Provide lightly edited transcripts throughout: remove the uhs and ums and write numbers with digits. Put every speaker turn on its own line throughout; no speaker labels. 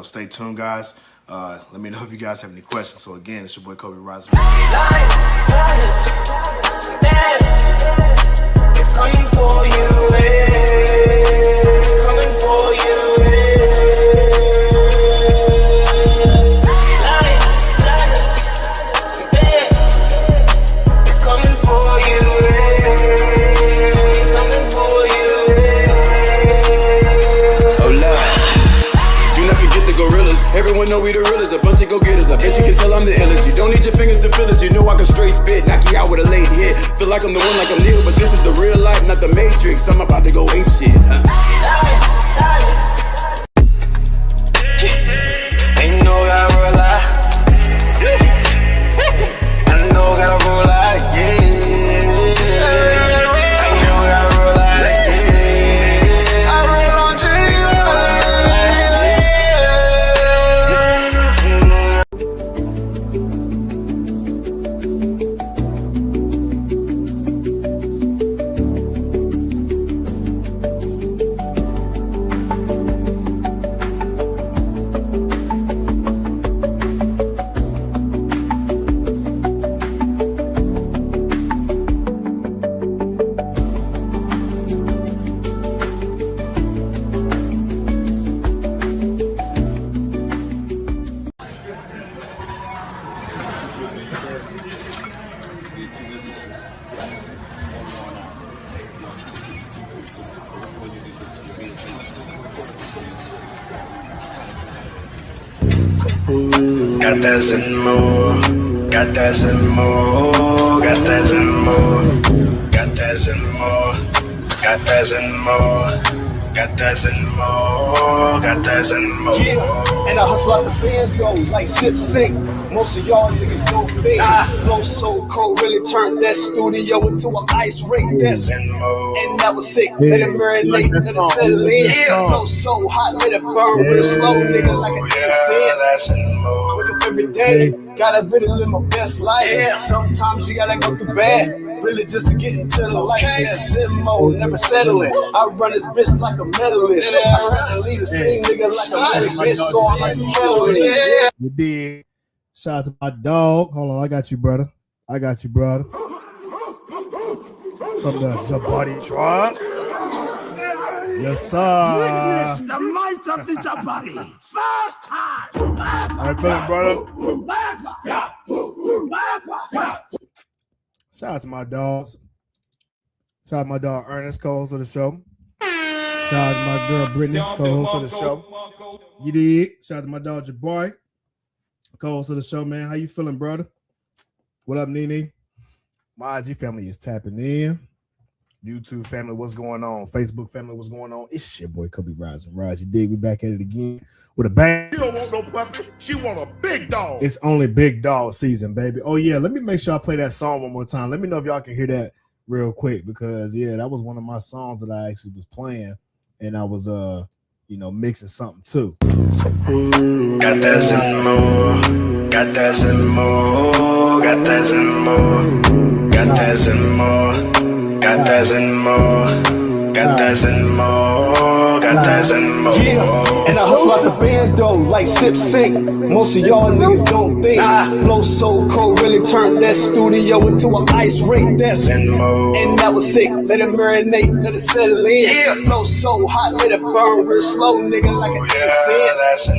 stay tuned, guys. Let me know if you guys have any questions. So again, it's your boy Cobe Rising.
It's coming for you, coming for you, It's coming for you, coming for you,
Oh, love. Do not forget the gorillas. Everyone know we the realest. A bunch of go-getters. I bet you can tell I'm the illest. You don't need your fingers to feel it. You know I can straight spit. Knock you out with a lady hit. Feel like I'm the one, like I'm Neo, but this is the real life, not the Matrix. I'm about to go ape shit.
Ain't no gotta roll out. I know gotta roll out, yeah. I know gotta roll out, yeah. I roll on
Got that and more. Got that and more. Got that and more. Got that and more. Got that and more. Got that and more. Got that and more.
Yeah, and I hustle out the bando like ship sink. Most of y'all niggas don't think. Flow so cold, really turned that studio into an ice rink. That's and that was sick. Let it marinate, let it settle in. Flow so hot, let it burn real slow, nigga, like an incense. Wake up every day, gotta really live my best life. Sometimes you gotta go through bad, really just to get into the light. That's in mode, never settling. I run this bitch like a medalist. I start to lead the same nigga like a medic bitch, so I'm like a medalist.
You did. Shout out to my dog. Hold on, I got you, brother. I got you, brother. From the Jabari tribe. Yes, sir.
Witness the might of the Jabari. First time.
How you feeling, brother? Shout out to my dogs. Shout out to my dog Ernest, co-host of the show. Shout out to my girl Brittany, co-host of the show. You did. Shout out to my dog Jabari, co-host of the show, man. How you feeling, brother? What up, Nene? My IG family is tapping in. YouTube family, what's going on? Facebook family, what's going on? It's your boy Cobe Rising. Raj, you dig? We back at it again with a bang.
She don't want no puppy. She want a big dog.
It's only big dog season, baby. Oh yeah, let me make sure I play that song one more time. Let me know if y'all can hear that real quick, because yeah, that was one of my songs that I actually was playing, and I was mixing something too.
Got that and more. Got that and more. Got that and more. Got that and more. Got that and more. Got that and more. Got that and more.
Yeah, and I hustle out the bando like ship sink. Most of y'all niggas don't think. Flow so cold, really turned that studio into an ice rink. That's and that was sick. Let it marinate, let it settle in. Flow so hot, let it burn real slow, nigga, like an incense.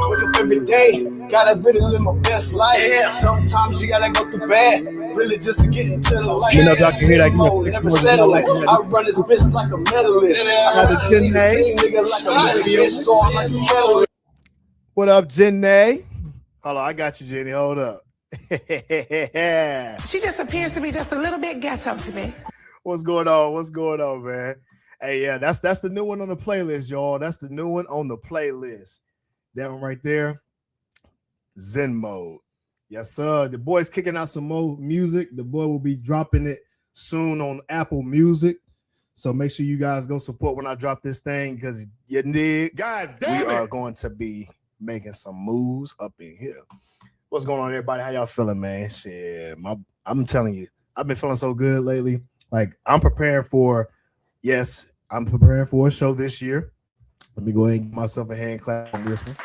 Wake up every day, gotta really live my best life. Sometimes you gotta go through bad, really just to get into the light.
You know if y'all can hear that.
Never settling. I run this bitch like a medalist. I try to lead the same nigga like a medic bitch, so I'm like a medalist.
What up, Jenny? Hold on, I got you, Jenny. Hold up.
She just appears to be just a little bit ghetto to me.
What's going on? What's going on, man? Hey, yeah, that's the new one on the playlist, y'all. That's the new one on the playlist. That one right there, Zen Mode. Yes, sir. The boy's kicking out some more music. The boy will be dropping it soon on Apple Music. So make sure you guys go support when I drop this thing, because you dig.
God
We
damn
are
it.
going to be making some moves up in here. What's going on, everybody? How y'all feeling, man? Shit, I'm telling you, I've been feeling so good lately. Like, I'm preparing for a show this year. Let me go ahead and give myself a hand clap on this one.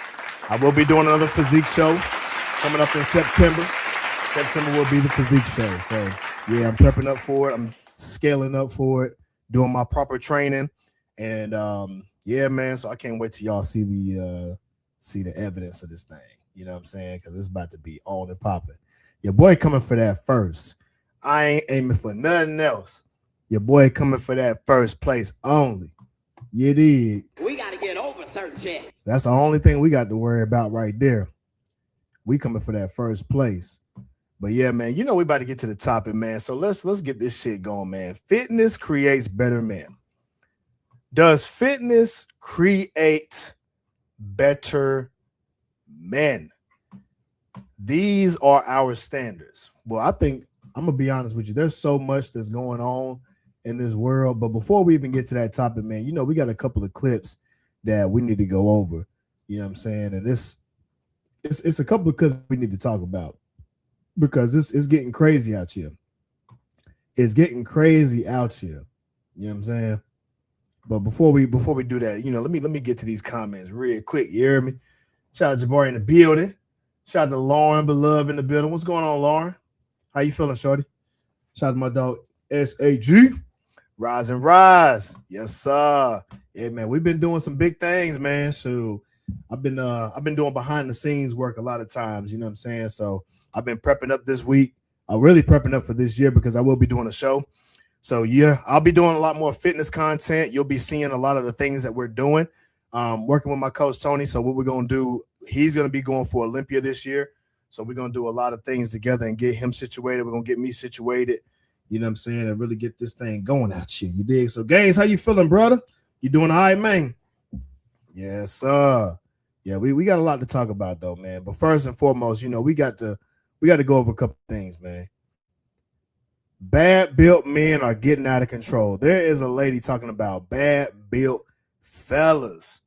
I will be doing another physique show coming up in September. September will be the physique show. So yeah, I'm prepping up for it. I'm scaling up for it, doing my proper training. And yeah, man. So I can't wait till y'all see the evidence of this thing. You know what I'm saying? Because it's about to be on and popping. Your boy coming for that first. I ain't aiming for nothing else. Your boy coming for that first place only. You dig?
We got to get over certain shit.
That's the only thing we got to worry about right there. We coming for that first place. But yeah, man, you know we about to get to the topic, man. So let's get this shit going, man. Fitness creates better men. Does fitness create better men? These are our standards. Well, I think I'm gonna be honest with you. There's so much that's going on in this world. But before we even get to that topic, man, you know, we got a couple of clips that we need to go over. You know what I'm saying? And it's a couple of clips we need to talk about because it's getting crazy out here. It's getting crazy out here. You know what I'm saying? But before we do that, you know, let me get to these comments real quick. You hear me? Shout out to Jabari in the building. Shout out to Lauren, beloved in the building. What's going on, Lauren? How you feeling, shorty? Shout out to my dog SAG. Rise and rise. Yes, sir. Yeah, man. We've been doing some big things, man. So I've been doing behind the scenes work a lot of times, you know what I'm saying? So I've been prepping up this week. I'm really prepping up for this year because I will be doing a show. So yeah, I'll be doing a lot more fitness content. You'll be seeing a lot of the things that we're doing. Working with my coach Tony. So what we're gonna do, he's gonna be going for Olympia this year. So we're gonna do a lot of things together and get him situated. We're gonna get me situated, you know what I'm saying, and really get this thing going out here. You dig? So Gaines, how you feeling, brother? You doing all right, man? Yes, sir. Yeah, we got a lot to talk about though, man. But first and foremost, you know, we got to go over a couple things, man. Bad built men are getting out of control. There is a lady talking about bad built fellas.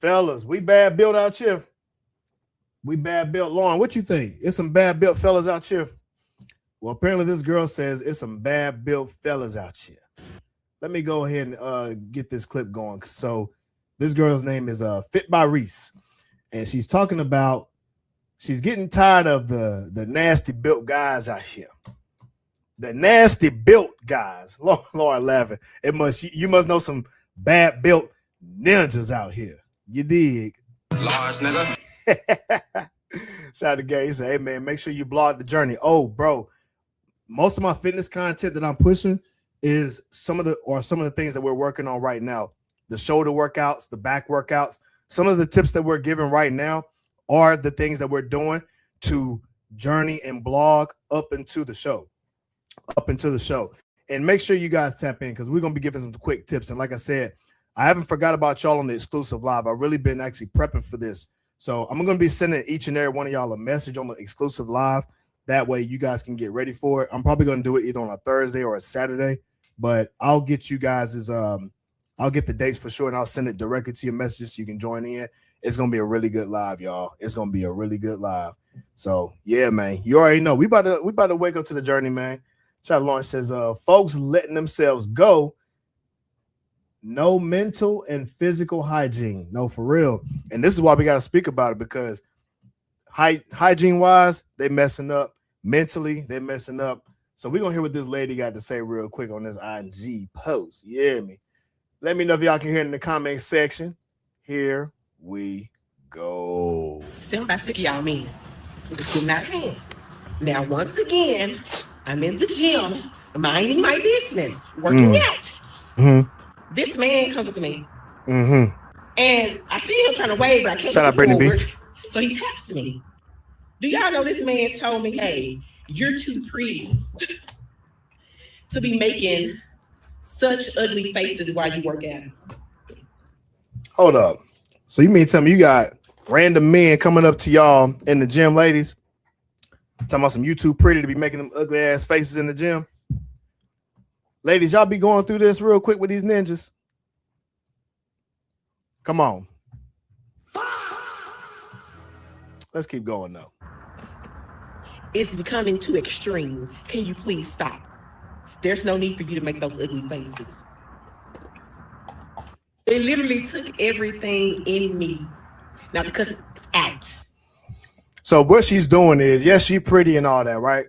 Fellas, we bad built out here. We bad built. Lauren, what you think? It's some bad built fellas out here. Well, apparently this girl says it's some bad built fellas out here. Let me go ahead and get this clip going. So this girl's name is Fit by Reese, and she's talking about she's getting tired of the nasty built guys out here. The nasty built guys. Lord laughing. You must know some bad built ninjas out here. You dig?
Large nigga.
Shout out to Gay. He said, hey man, make sure you blog the journey. Oh, bro. Most of my fitness content that I'm pushing is some of the things that we're working on right now. The shoulder workouts, the back workouts. Some of the tips that we're giving right now are the things that we're doing to journey and blog up into the show. And make sure you guys tap in because we're going to be giving some quick tips. And like I said, I haven't forgot about y'all on the exclusive live. I've really been actually prepping for this. So I'm going to be sending each and every one of y'all a message on the exclusive live. That way you guys can get ready for it. I'm probably going to do it either on a Thursday or a Saturday, but I'll get you guys' I'll get the dates for sure and I'll send it directly to your messages so you can join in. It's going to be a really good live, y'all. It's going to be a really good live. So yeah, man, you already know we about to wake up to the journey, man. Shout out Lawrence says, folks letting themselves go. No mental and physical hygiene. No, for real. And this is why we got to speak about it because hygiene wise, they messing up. Mentally, they messing up. So we're going to hear what this lady got to say real quick on this IG post. You hear me? Let me know if y'all can hear it in the comment section. Here we go.
See, I'm about sick of y'all men. It's getting out of hand. Now, once again, I'm in the gym, minding my business, working out. Mm-hmm. This man comes up to me, and I see him trying to wave, but I can't.
Shout out Brittany B.
So he taps me. Do y'all know this man told me, hey, you're too pretty to be making such ugly faces while you work out?
Hold up. So you mean tell me you got random men coming up to y'all in the gym, ladies? Talking about some you too pretty to be making them ugly ass faces in the gym. Ladies, y'all be going through this real quick with these ninjas. Come on. Let's keep going though.
It's becoming too extreme. Can you please stop? There's no need for you to make those ugly faces. It literally took everything in me. Now, because it's out.
So what she's doing is, yes, she pretty and all that, right?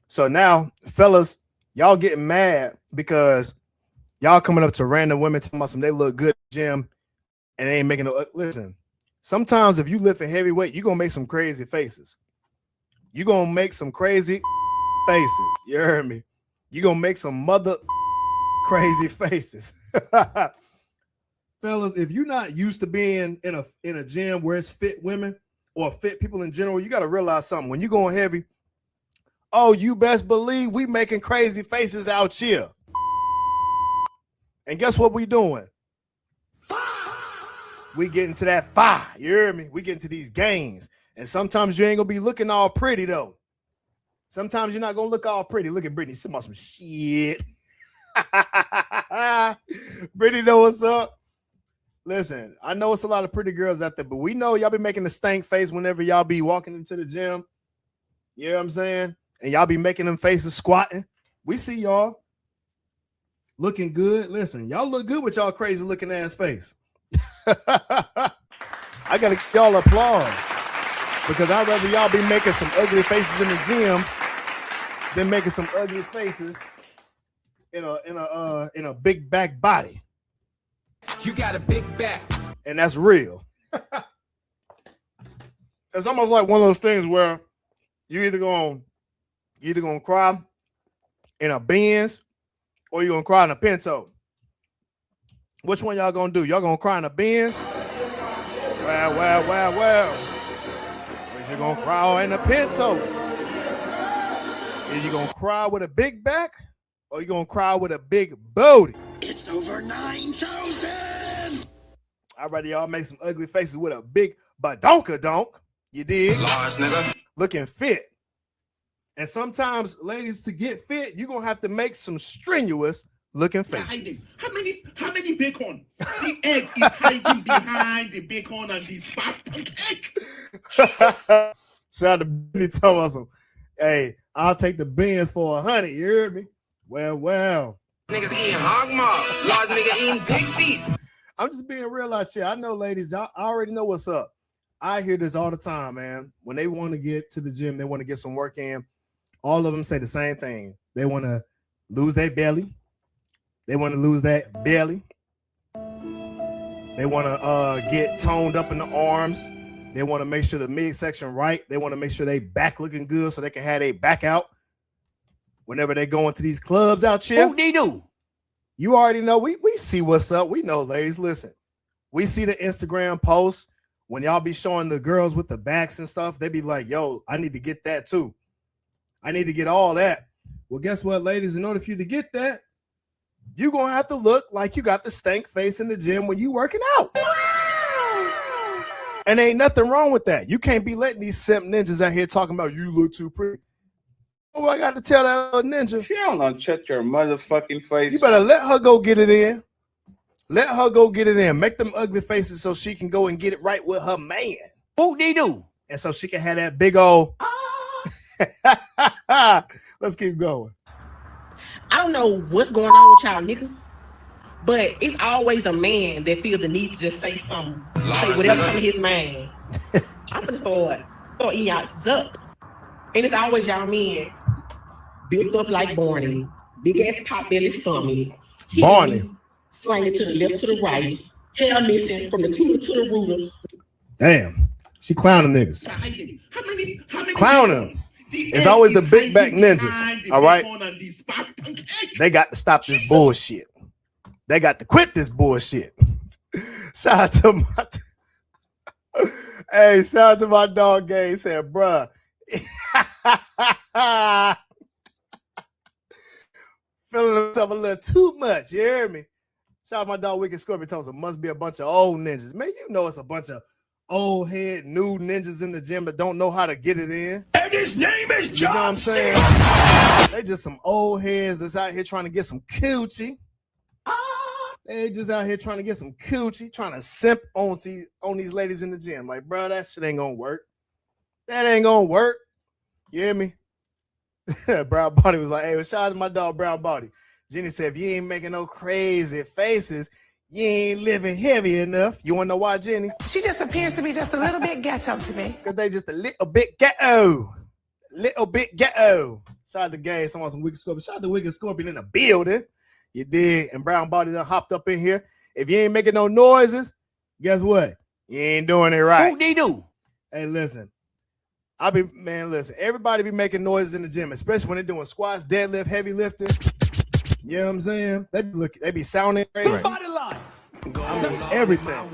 So now, fellas, y'all getting mad because y'all coming up to random women talking about some they look good at the gym and they ain't making no. Listen, sometimes if you lifting heavyweight, you're gonna make some crazy faces. You're gonna make some crazy faces. You heard me? You're gonna make some mother crazy faces. Fellas, if you're not used to being in a gym where it's fit women or fit people in general, you got to realize something. When you're going heavy, oh, you best believe we making crazy faces out here. And guess what we doing? We getting to that fire. You hear me? We getting to these gains. And sometimes you ain't going to be looking all pretty, though. Sometimes you're not going to look all pretty. Look at Brittany. Some shit. Brittany know what's up. Listen, I know it's a lot of pretty girls out there, but we know y'all be making the stank face whenever y'all be walking into the gym. You know what I'm saying? And y'all be making them faces squatting. We see y'all looking good. Listen, y'all look good with y'all crazy looking ass face. I got to give y'all applause because I'd rather y'all be making some ugly faces in the gym than making some ugly faces in a big back body.
You got a big back.
And that's real. It's almost like one of those things where you either gonna cry in a Benz or you're gonna cry in a Pinto. Which one y'all gonna do? Y'all gonna cry in a Benz? Well. Or you gonna cry in a Pinto? Is you gonna cry with a big back or you gonna cry with a big booty?
It's over 9,000.
I'd rather y'all make some ugly faces with a big badonka-donk. You dig?
Large nigga.
Looking fit. And sometimes, ladies, to get fit, you're going to have to make some strenuous looking faces.
How many bacon? The egg is hiding behind the bacon and the spark pancake.
Shout out to Benny Thomas. Hey, I'll take the beans for 100. You heard me? Well.
Niggas eating hog maw. Large nigga eating big feet.
I'm just being real out here. I know, ladies, y'all already know what's up. I hear this all the time, man. When they want to get to the gym, they want to get some work in. All of them say the same thing. They want to lose their belly. They want to lose that belly. They want to get toned up in the arms. They want to make sure the midsection right. They want to make sure they back looking good so they can have their back out whenever they go into these clubs out here.
Who they do?
You already know. We see what's up. We know, ladies. Listen, we see the Instagram posts when y'all be showing the girls with the backs and stuff. They be like, yo, I need to get that too. I need to get all that. Well, guess what, ladies? In order for you to get that, you're going to have to look like you got the stank face in the gym when you working out. And ain't nothing wrong with that. You can't be letting these simp ninjas out here talking about you look too pretty. Oh, I got to tell that little ninja.
She don't know, shut your motherfucking face.
You better let her go get it in. Let her go get it in. Make them ugly faces so she can go and get it right with her man.
Who they do?
And so she can have that big old. Let's keep going.
I don't know what's going on with y'all niggas, but it's always a man that feels the need to just say something. Say whatever comes to his mind. I'm gonna start eating y'all up. And it's always y'all men. Built up like Barney. Big ass pot belly stomach.
Barney.
Slanging to the left to the right. Hair missing from the tutor to the rooter.
Damn. She clowning niggas.
How many
Clowning. It's always the big back ninjas. All right. They got to stop this bullshit. They got to quit this bullshit. Shout out to my shout out to my dog Gay. He said, bruh. Feeling himself a little too much. You hear me? Shout out to my dog Wicked Scorpion. Tells him must be a bunch of old ninjas. Man, you know it's a bunch of old head new ninjas in the gym that don't know how to get it in.
And his name is John.
You know what I'm saying? They just some old heads that's out here trying to get some coochie. They just out here trying to get some coochie, trying to simp on these ladies in the gym. Like, bro, that shit ain't gonna work. That ain't gonna work. You hear me? Brown Body was like, hey, shout out to my dog Brown Body. Jenny said, if you ain't making no crazy faces, You ain't living heavy enough. You want to know why, Jenny?
She just appears to be just a little bit ghetto to me.
Because they just a little bit ghetto. Little bit ghetto. Shout out to Gang. Someone some Wicked Scorpion. Shout out to Wicked Scorpion in the building. You dig? And Brown Body done hopped up in here. If you ain't making no noises, guess what? You ain't doing it right.
Who they do?
Hey, listen. Listen. Everybody be making noises in the gym, especially when they're doing squats, deadlift, heavy lifting. You know what I'm saying? They be sounding crazy.
Somebody lies.
Everything.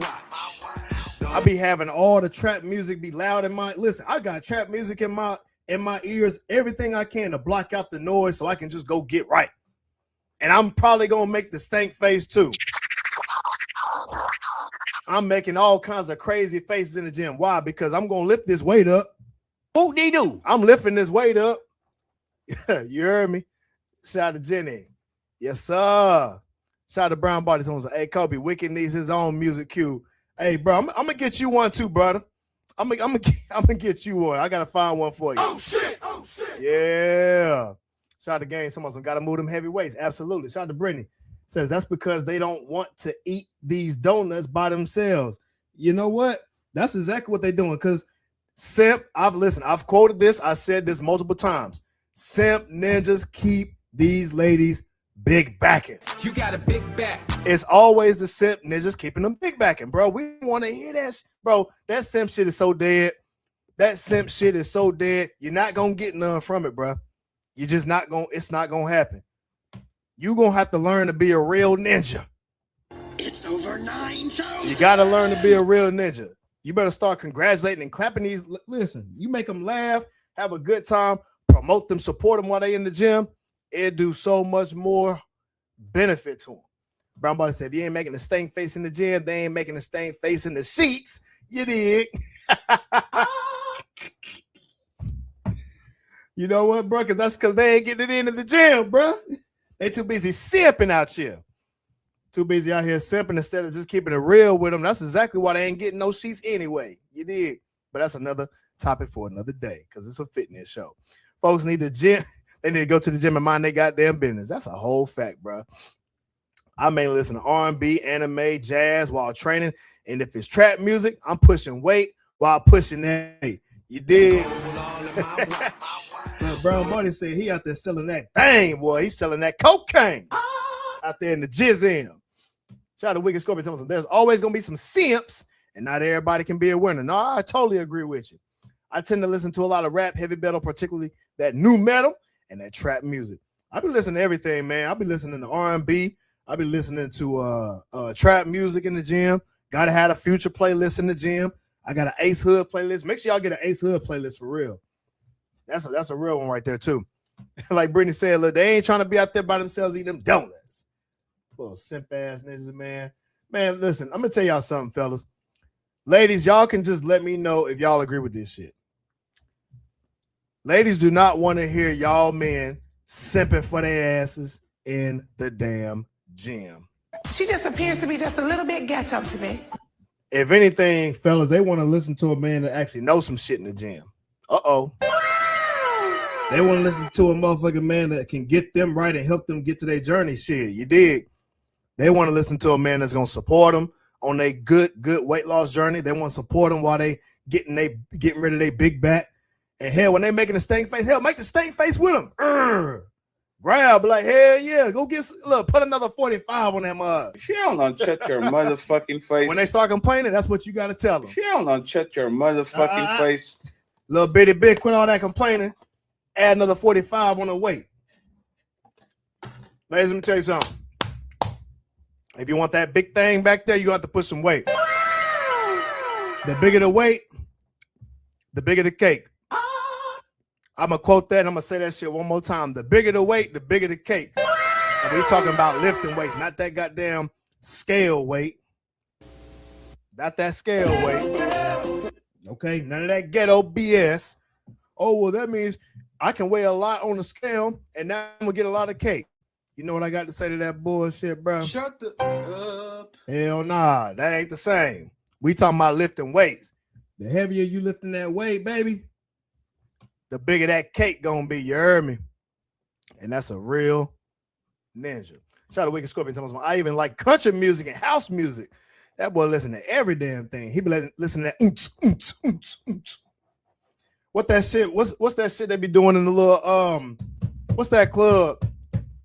I be having all the trap music be loud in my listen. I got trap music in my ears, everything I can to block out the noise so I can just go get right. And I'm probably gonna make the stank face too. I'm making all kinds of crazy faces in the gym. Why? Because I'm gonna lift this weight up.
Who they do?
I'm lifting this weight up. You heard me? Shout out to Jenny. Yes, sir. Shout out to Brown Body. Someone said, hey, Cobe, Wicked needs his own music cue. Hey, bro, I'm gonna get you one too, brother. I'm gonna get you one. I gotta find one for you.
Oh shit!
Yeah. Shout out to Gang. Someone said, gotta move them heavy weights. Absolutely. Shout out to Brittany. Says that's because they don't want to eat these donuts by themselves. You know what? That's exactly what they're doing. Because simp, I've quoted this. I said this multiple times. Simp ninjas keep these ladies big backing.
You got a big back.
It's always the simp ninjas keeping them big backing, bro. We want to hear that, bro. That simp shit is so dead. That simp shit is so dead. You're not gonna get none from it, bro. You're just not gonna. It's not gonna happen. You're gonna have to learn to be a real ninja.
It's over 9,000.
You gotta learn to be a real ninja. You better start congratulating and clapping these. Listen, you make them laugh, have a good time, promote them, support them while they in the gym. It do so much more benefit to them. Brown Body said, if you ain't making a stank face in the gym, they ain't making a stank face in the sheets. You dig? You know what, bro? Because that's because they ain't getting it into the gym, bro. They too busy simping out here. Too busy out here simping instead of just keeping it real with them. That's exactly why they ain't getting no sheets anyway. You dig? But that's another topic for another day because it's a fitness show. Folks need the gym. They need to go to the gym and mind their goddamn business. That's a whole fact, bro. I mainly listen to R&B, anime, jazz while training. And if it's trap music, I'm pushing weight while pushing that. You dig? Brown Buddy said he out there selling that thing, boy. He's selling that cocaine out there in the jizz. Shout out to Wicked Scorpion. Telling there's always going to be some simps, and not everybody can be a winner. No, I totally agree with you. I tend to listen to a lot of rap, heavy metal, particularly that new metal and that trap music. I be listening to everything, man. I be listening to R&B. I be listening to trap music in the gym. Gotta have a Future playlist in the gym. I got an Ace Hood playlist. Make sure y'all get an Ace Hood playlist for real. That's a real one right there too. Like Brittany said, look, they ain't trying to be out there by themselves eating them donuts. Little simp ass ninjas, man. Man, listen, I'm gonna tell y'all something, fellas. Ladies, y'all can just let me know if y'all agree with this shit. Ladies do not want to hear y'all men simping for their asses in the damn gym.
She just appears to be just a little bit ghetto to me.
If anything, fellas, they want to listen to a man that actually knows some shit in the gym. Uh-oh. They want to listen to a motherfucking man that can get them right and help them get to their journey. Shit, you dig? They want to listen to a man that's going to support them on their good weight loss journey. They want to support them while they getting rid of their big back. And hell, when they making a stank face, hell, make the stank face with them. Grab, like, hell yeah, go get, look, put another 45 on that mug.
If you don't shut your motherfucking face.
When they start complaining, that's what you got to tell them.
If you don't shut your motherfucking face.
Little bitty bit, quit all that complaining. Add another 45 on the weight. Ladies, let me tell you something. If you want that big thing back there, you have to put some weight. The bigger the weight, the bigger the cake. I'm going to quote that and I'm going to say that shit one more time. The bigger the weight, the bigger the cake. And we're talking about lifting weights, not that goddamn scale weight. Not that scale weight. Okay, none of that ghetto BS. Oh, well, that means I can weigh a lot on the scale and now I'm going to get a lot of cake. You know what I got to say to that bullshit, bro?
Shut the up.
Hell nah, that ain't the same. We talking about lifting weights. The heavier you lifting that weight, baby, the bigger that cake gonna be, you heard me? And that's a real ninja. Shout out to Wicked Scorpion. I even like country music and house music. That boy listen to every damn thing. He be listening to that. What that shit? What's that shit they be doing in the little what's that club?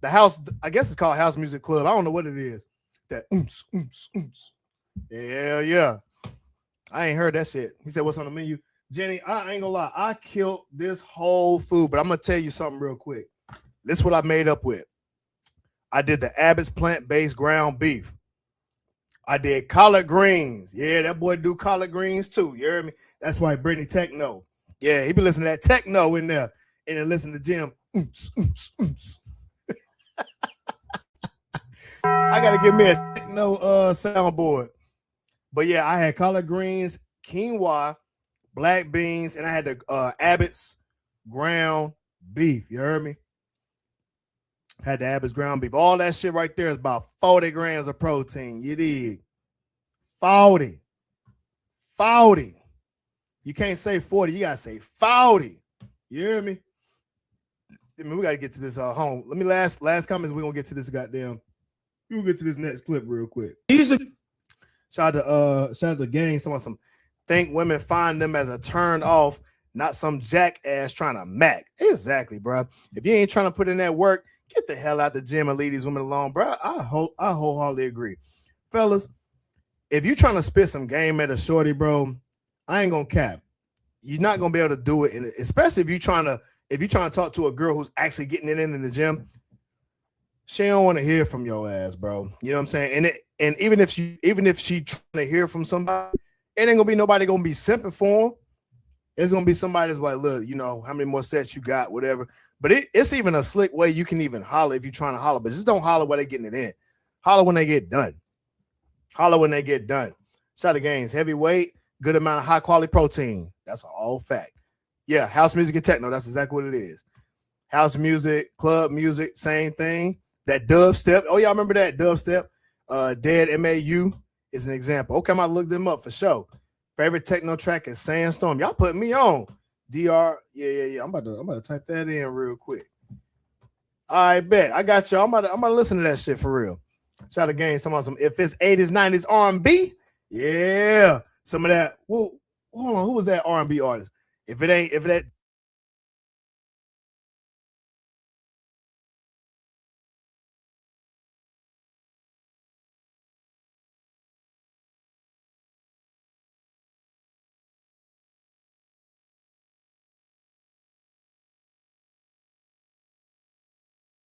The house, I guess it's called House Music Club. I don't know what it is. That Yeah. I ain't heard that shit. He said, what's on the menu? Jenny, I ain't gonna lie. I killed this whole food, but I'm gonna tell you something real quick. This is what I made up with. I did the Abbott's plant-based ground beef. I did collard greens. Yeah, that boy do collard greens too. You heard me? That's why Brittany Techno. Yeah, he be listening to that techno in there and then listen to Jim. I gotta give me a techno soundboard. But yeah, I had collard greens, quinoa, black beans, and I had the Abbott's ground beef. You heard me? Had the Abbott's ground beef. All that shit right there is about 40 grams of protein. You dig? 40. You can't say 40. You gotta say 40. You hear me? I mean, we gotta get to this home. Let me last comments. We're gonna get to this goddamn. We'll get to this next clip real quick. Shout out to Gang. Some think women find them as a turn off, not some jackass trying to mac. Exactly, bro. If you ain't trying to put in that work, get the hell out the gym and leave these women alone, bro. I wholeheartedly agree. Fellas, if you trying to spit some game at a shorty, bro, I ain't gonna cap. You're not gonna be able to do it, and especially if you're trying to talk to a girl who's actually getting it in the gym. She don't want to hear from your ass, bro. You know what I'm saying? And even if she trying to hear from somebody, it ain't gonna be nobody gonna be simping for them. It's gonna be somebody that's like, look, you know, how many more sets you got, whatever. But it's even a slick way you can even holler if you're trying to holler, but just don't holler while they getting it in. Holler when they get done. Shout out to Games, heavyweight, good amount of high quality protein. That's an all fact. Yeah, house music and techno. That's exactly what it is. House music, club music, same thing. That dubstep. Oh, y'all remember that dubstep? Dead MAU is an example. Okay, I'm gonna look them up for sure. Favorite techno track is Sandstorm. Y'all put me on. DR. Yeah. I'm about to type that in real quick. I bet. I got y'all. I'm about to listen to that shit for real. Try to gain some if it's 80s, 90s R&B. Yeah. Some of that. Well, hold on. Who was that R&B artist? If that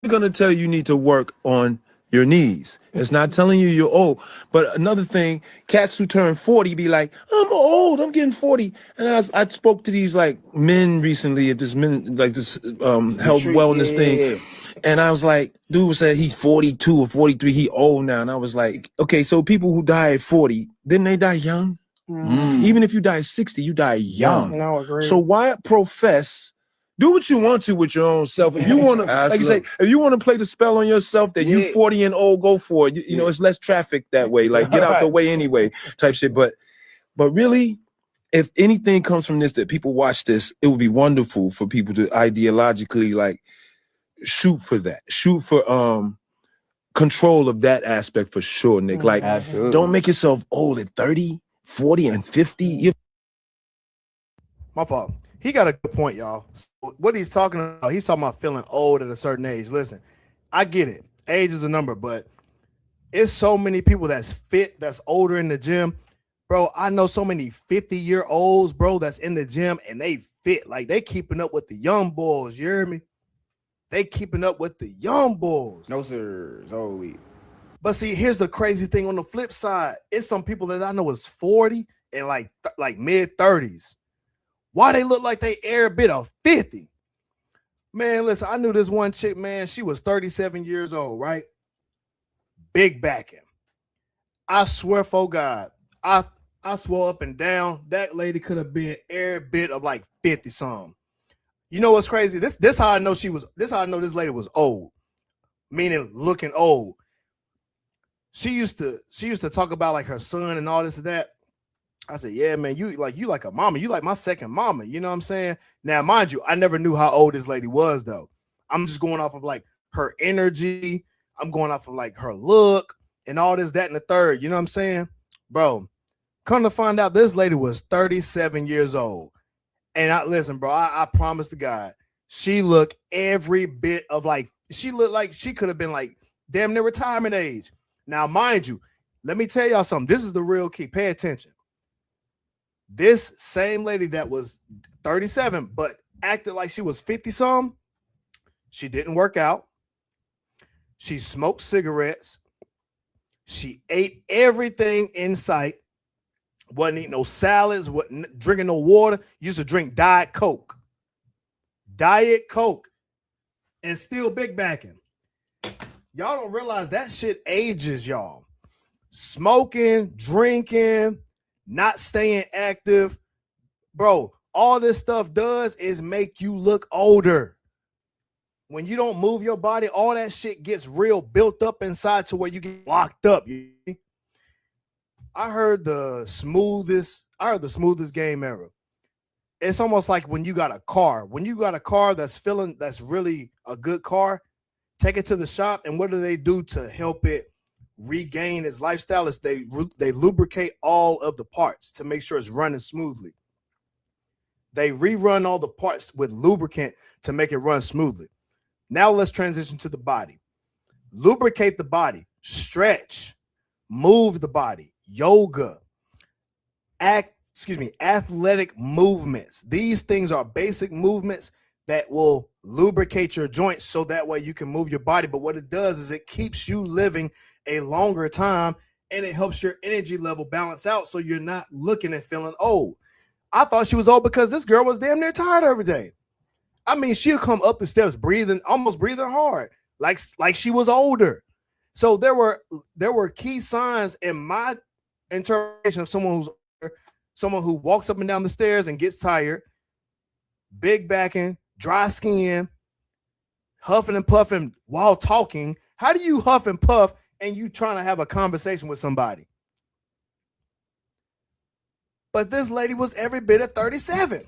gonna tell you need to work on your knees. It's not telling you you're old. But another thing, cats who turn 40 be like, I'm old, I'm getting 40. And I spoke to these like men recently at this health wellness thing. And I was like, dude said he's 42 or 43, he old now. And I was like, okay, so people who die at 40, didn't they die young? Even if you die at 60, you die young.
No, agree.
So why profess? Do what you want to with your own self. If you want to, like you say, if you want to play the spell on yourself that you 40 and old, go for it. You know, it's less traffic that way. Like get out the way anyway, type shit. But really, if anything comes from this, that people watch this, it would be wonderful for people to ideologically like shoot for that. Shoot for control of that aspect for sure, Nick. Like, don't make yourself old at 30, 40, and 50.
My fault. He got a good point, y'all. What he's talking about feeling old at a certain age. Listen, I get it. Age is a number, but it's so many people that's fit, that's older in the gym. Bro, I know so many 50-year-olds, bro, that's in the gym and they fit. Like they keeping up with the young boys. You hear me? They keeping up with the young boys.
No, sir.
But see, here's the crazy thing on the flip side. It's some people that I know is 40 and like mid-30s. Why they look like they air a bit of 50? Man, listen, I knew this one chick, man. She was 37 years old, right? Big backing. I swear for God, I swore up and down. That lady could have been air bit of like 50 something. You know what's crazy? This how I know how I know this lady was old, meaning looking old. She used to talk about like her son and all this and that. I said, yeah, man, you like a mama. You like my second mama. You know what I'm saying? Now, mind you, I never knew how old this lady was, though. I'm just going off of like her energy, I'm going off of like her look and all this, that, and the third. You know what I'm saying? Bro, come to find out this lady was 37 years old. And listen, bro, I promise to God, she looked every bit of like, she looked like she could have been like damn near retirement age. Now, mind you, let me tell y'all something. This is the real key. Pay attention. This same lady that was 37, but acted like she was 50-some, she didn't work out. She smoked cigarettes. She ate everything in sight. Wasn't eating no salads, wasn't drinking no water. Used to drink Diet Coke. Diet Coke. And still big backing. Y'all don't realize that shit ages y'all. Smoking, drinking, not staying active. Bro, all this stuff does is make you look older. When you don't move your body, all that shit gets real built up inside to where you get locked up. I heard the smoothest game ever. It's almost like when you got a car. When you got a car that's really a good car, take it to the shop, and what do they do to help it regain its lifestyle? Is they lubricate all of the parts to make sure it's running smoothly. They rerun all the parts with lubricant to make it run smoothly. Now let's transition to the body. Lubricate the body, stretch, move the body, yoga, athletic movements. These things are basic movements that will lubricate your joints so that way you can move your body. But what it does is it keeps you living a longer time, and it helps your energy level balance out so you're not looking and feeling old. I thought she was old because this girl was damn near tired every day. I mean, she'll come up the steps almost breathing hard, like she was older. So there were key signs in my interpretation of someone who walks up and down the stairs and gets tired, big backing, dry skin, huffing and puffing while talking. How do you huff and puff and you trying to have a conversation with somebody? But this lady was every bit of 37.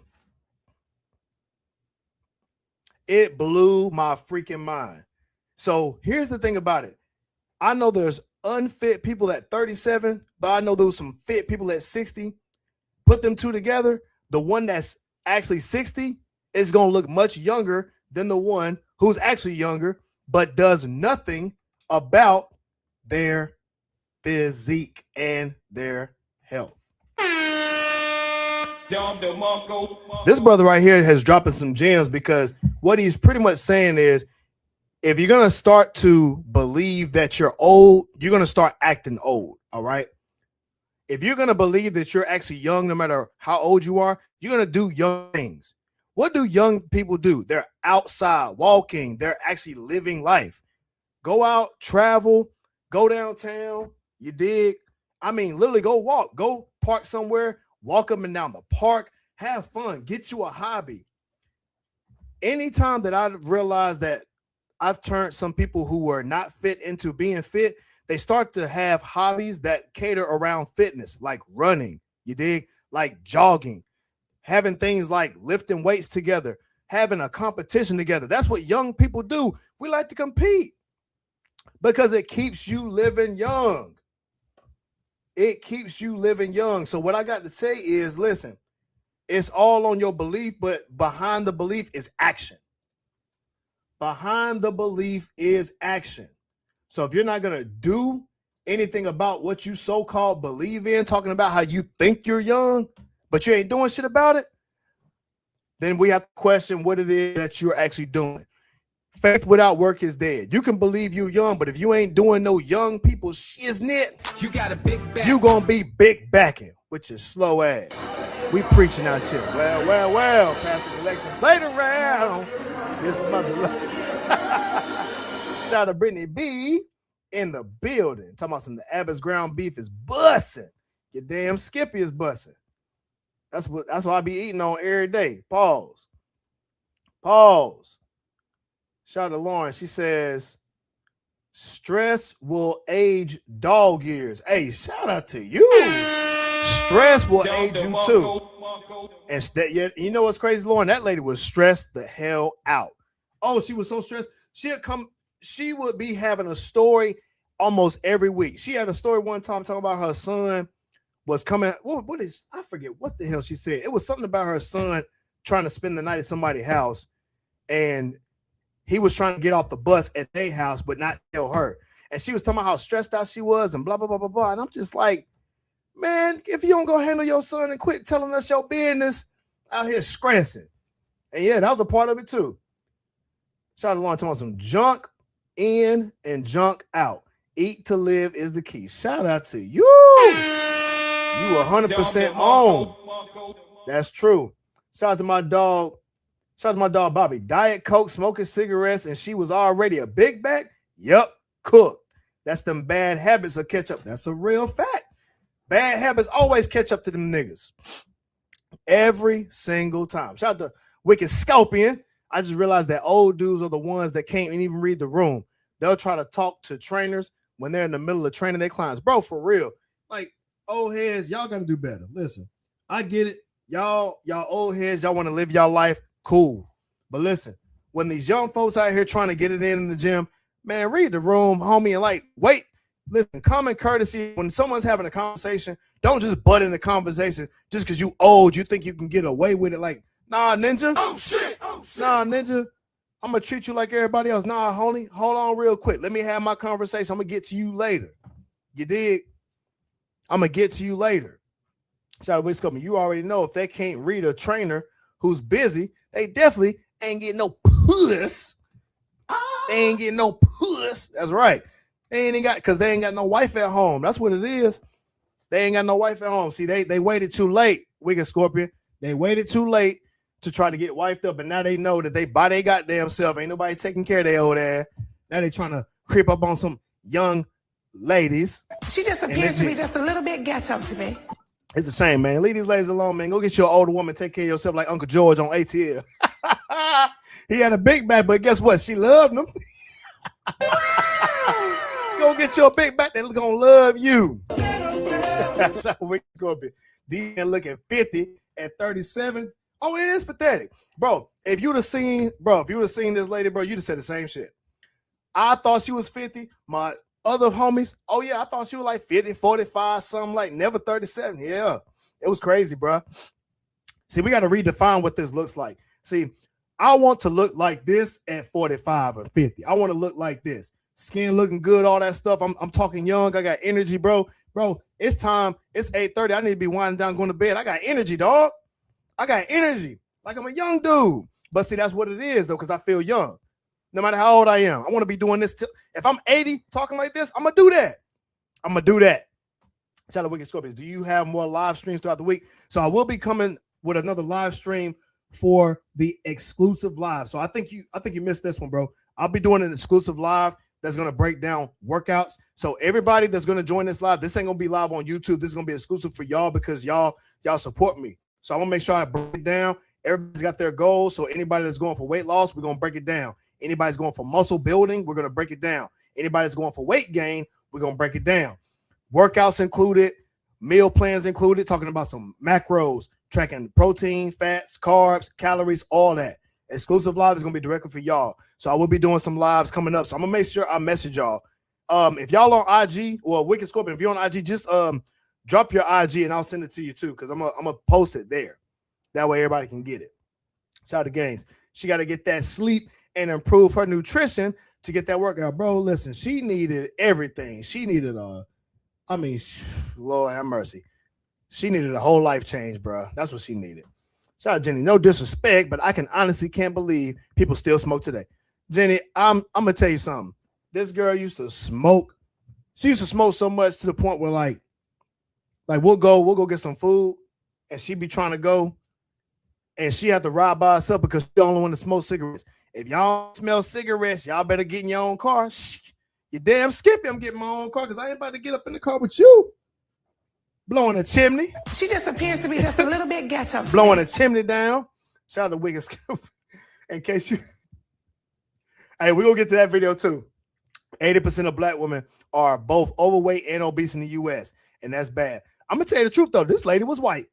It blew my freaking mind. So here's the thing about it. I know there's unfit people at 37, but I know there was some fit people at 60. Put them two together, the one that's actually 60 is going to look much younger than the one who's actually younger, but does nothing about their physique and their health. This brother right here has dropping some gems, because what he's pretty much saying is, if you're going to start to believe that you're old, you're going to start acting old. All right. If you're going to believe that you're actually young, no matter how old you are, you're going to do young things. What do young people do? They're outside walking. They're actually living life. Go out, travel, go downtown. You dig? I mean, literally go walk, go park somewhere, walk up and down the park, have fun, get you a hobby. Anytime that I realize that I've turned some people who were not fit into being fit, they start to have hobbies that cater around fitness, like running, you dig? Like jogging, having things like lifting weights together, having a competition together. That's what young people do. We like to compete because it keeps you living young. It keeps you living young. So what I got to say is, listen, it's all on your belief, but behind the belief is action. Behind the belief is action. So if you're not going to do anything about what you so-called believe in, talking about how you think you're young, but you ain't doing shit about it, then we have to question what it is that you're actually doing. Faith without work is dead. You can believe you're young, but if you ain't doing no young people shiznit,
You got a big back.
you gonna be big backing with your slow ass. We preaching out here. Well, Pastor Collection. Later round. This mother. Shout out to Brittany B in the building. Talking about some, the Abbott's ground beef is bussing. Your damn Skippy is bussing. That's what I be eating on every day. Pause. Shout out to Lauren. She says, stress will age dog years. Hey, shout out to you. Stress will age you too. And you know what's crazy, Lauren? That lady was stressed the hell out. Oh, she was so stressed. She'd come she would be having a story almost every week. She had a story one time talking about her son was coming. What is, I forget what the hell she said. It was something about her son trying to spend the night at somebody's house, and he was trying to get off the bus at their house, but not tell her. And she was talking about how stressed out she was and blah, blah, blah, blah, blah. And I'm just like, man, if you don't go handle your son and quit telling us your business, out here stressing. And yeah, that was a part of it too. Shout out to Lauren talking about some junk in and junk out. Eat to live is the key. Shout out to you. You 100% on. That's true. Shout out to my dog. Shout out to my dog Bobby. Diet Coke, smoking cigarettes, and she was already a big bag. Yep, cooked. That's them bad habits of catch up. That's a real fact. Bad habits always catch up to them niggas. Every single time. Shout out to Wicked Scorpion. I just realized that old dudes are the ones that can't even read the room. They'll try to talk to trainers when they're in the middle of training their clients. Bro, for real. Like, old heads, y'all got to do better. Listen, I get it. Y'all old heads, y'all want to live y'all life. Cool. But listen, when these young folks out here trying to get it in the gym, man, read the room, homie, and like, wait. Listen, common courtesy, when someone's having a conversation, don't just butt in the conversation just because you old, you think you can get away with it. Like, nah, ninja. Oh, shit. Nah, ninja. I'm going to treat you like everybody else. Nah, homie, hold on real quick. Let me have my conversation. I'm going to get to you later. You dig? I'm going to get to you later. Shout out to Wickscope. You already know if they can't read a trainer who's busy, they definitely ain't getting no puss. They ain't getting no puss. That's right. They ain't got, because they ain't got no wife at home. That's what it is. They ain't got no wife at home. See, they waited too late, Wicked Scorpion. They waited too late to try to get wifed up, and now they know that they by their goddamn self. Ain't nobody taking care of their old ass. Now they trying to creep up on some young ladies.
She just appears to be just a little bit ghetto to me.
It's a shame, man. Leave these ladies alone, man. Go get your older woman. Take care of yourself like Uncle George on ATL. He had a big back, but guess what? She loved him. Go get your big back. They're going to love you. That's how we going to be. DN looking 50 at 37. Oh, it is pathetic. Bro, if you'd have seen this lady, bro, you'd have said the same shit. I thought she was 50. My other homies, oh yeah, I thought she was like 50, 45, something like never 37. Yeah, it was crazy, bro. See, we got to redefine what this looks like. See, I want to look like this at 45 or 50. I want to look like this. Skin looking good, all that stuff. I'm talking young. I got energy, bro. Bro, it's time. It's 8:30. I need to be winding down, going to bed. I got energy, dog. I got energy. Like I'm a young dude. But see, that's what it is, though, because I feel young. No matter how old I am. I want to be doing this. If I'm 80 talking like this, I'm going to do that. I'm going to do that. Shout out to Wicked Scorpions. Do you have more live streams throughout the week? So I will be coming with another live stream for the exclusive live. So I think you missed this one, bro. I'll be doing an exclusive live that's going to break down workouts. So everybody that's going to join this live, this ain't going to be live on YouTube. This is going to be exclusive for y'all because y'all support me. So I'm going to make sure I break it down. Everybody's got their goals. So anybody that's going for weight loss, we're going to break it down. Anybody's going for muscle building, we're going to break it down. Anybody's going for weight gain, we're going to break it down. Workouts included, meal plans included, talking about some macros, tracking protein, fats, carbs, calories, all that. Exclusive live is going to be directly for y'all. So I will be doing some lives coming up. So I'm going to make sure I message y'all. If y'all on IG or Wicked Scorpion, if you're on IG, just drop your IG and I'll send it to you too because I'm gonna post it there. That way everybody can get it. Shout out to Gaines. She got to get that sleep and improve her nutrition to get that workout. Bro, listen, she needed everything. She needed Lord have mercy. She needed a whole life change, bro. That's what she needed. Shout out Jenny. No disrespect, but I can honestly can't believe people still smoke today. Jenny, I'm gonna tell you something. This girl used to smoke. She used to smoke so much to the point where like we'll go get some food and she be trying to go and she had to ride by herself because she the only one to smoke cigarettes. If y'all smell cigarettes, y'all better get in your own car. You damn skippy, I'm getting my own car because I ain't about to get up in the car with you. Blowing a chimney.
She just appears to be just a little bit ghetto.
Blowing a chimney down. Shout out to Wicked Scorpion. In case you... Hey, we're going to get to that video too. 80% of black women are both overweight and obese in the U.S. And that's bad. I'm going to tell you the truth, though. This lady was white.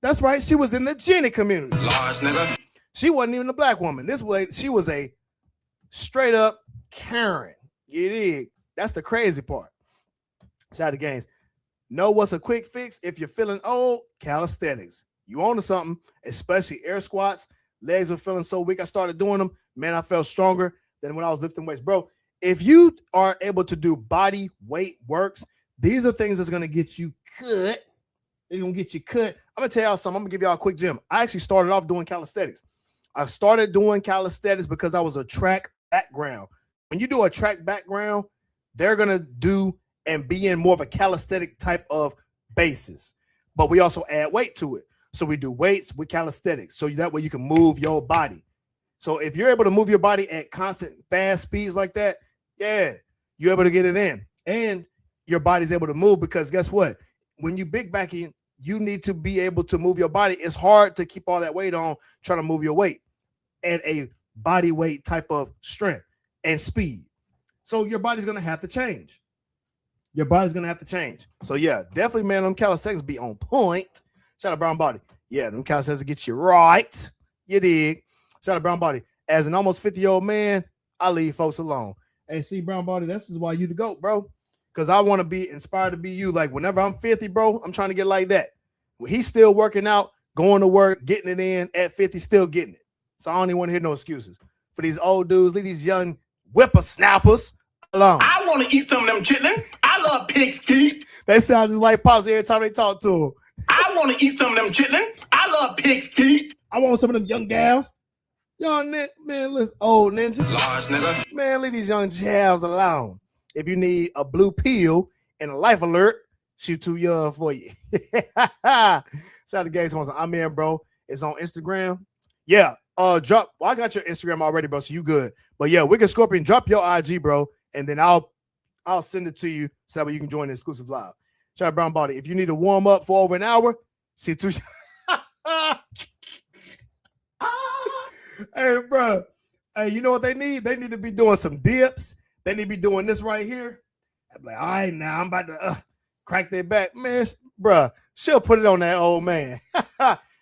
That's right. She was in the Jenny community. Large nigga. She wasn't even a black woman. This lady, she was a straight up caring. You dig? That's the crazy part. Shout out to Gaines. Know what's a quick fix if you're feeling old? Calisthenics. You on to something, especially air squats. Legs were feeling so weak. I started doing them. Man, I felt stronger than when I was lifting weights. Bro, if you are able to do body weight works, these are things that's going to get you cut. They're going to get you cut. I'm going to tell y'all something. I'm going to give y'all a quick gem. I actually started off doing calisthenics. I started doing calisthenics because I was a track background. When you do a track background, they're going to do and be in more of a calisthenic type of basis. But we also add weight to it. So we do weights with calisthenics. So that way you can move your body. So if you're able to move your body at constant fast speeds like that, yeah, you're able to get it in. And your body's able to move because guess what? When you big backing, you need to be able to move your body. It's hard to keep all that weight on trying to move your weight at a body weight type of strength and speed. So your body's going to have to change. Your body's going to have to change. So yeah, definitely, man, them calisthenics be on point. Shout out Brown Body. Yeah, them calisthenics get you right. You dig? Shout out Brown Body. As an almost 50-year-old man, I leave folks alone. Hey, see, Brown Body, this is why you the GOAT, bro. Because I want to be inspired to be you. Like, whenever I'm 50, bro, I'm trying to get like that. He's still working out, going to work, getting it in at 50, still getting it. So I don't even want to hear no excuses. For these old dudes, leave these young whippersnappers alone.
I want to eat some of them chitlins. I love pig's feet.
They sound just like Pops every time they talk to him.
I want to eat some of them chitlins. I love pig's feet.
I want some of them young gals. Young man, listen, old ninja.
Large nigga.
Man, leave these young gals alone. If you need a blue pill and a life alert, she too young for you. Shout out to Gates. I'm in, bro. It's on Instagram. Yeah. Drop. Well, I got your Instagram already, bro. So you good. But yeah, Wicked Scorpion, drop your IG, bro, and then I'll send it to you so that way you can join the exclusive live. Shout out Brown Body. If you need to warm up for over an hour, she too. Hey, bro. Hey, you know what they need? They need to be doing some dips. They need to be doing this right here. I'm like, all right, now I'm about to crack their back. Man, bro, she'll put it on that old man.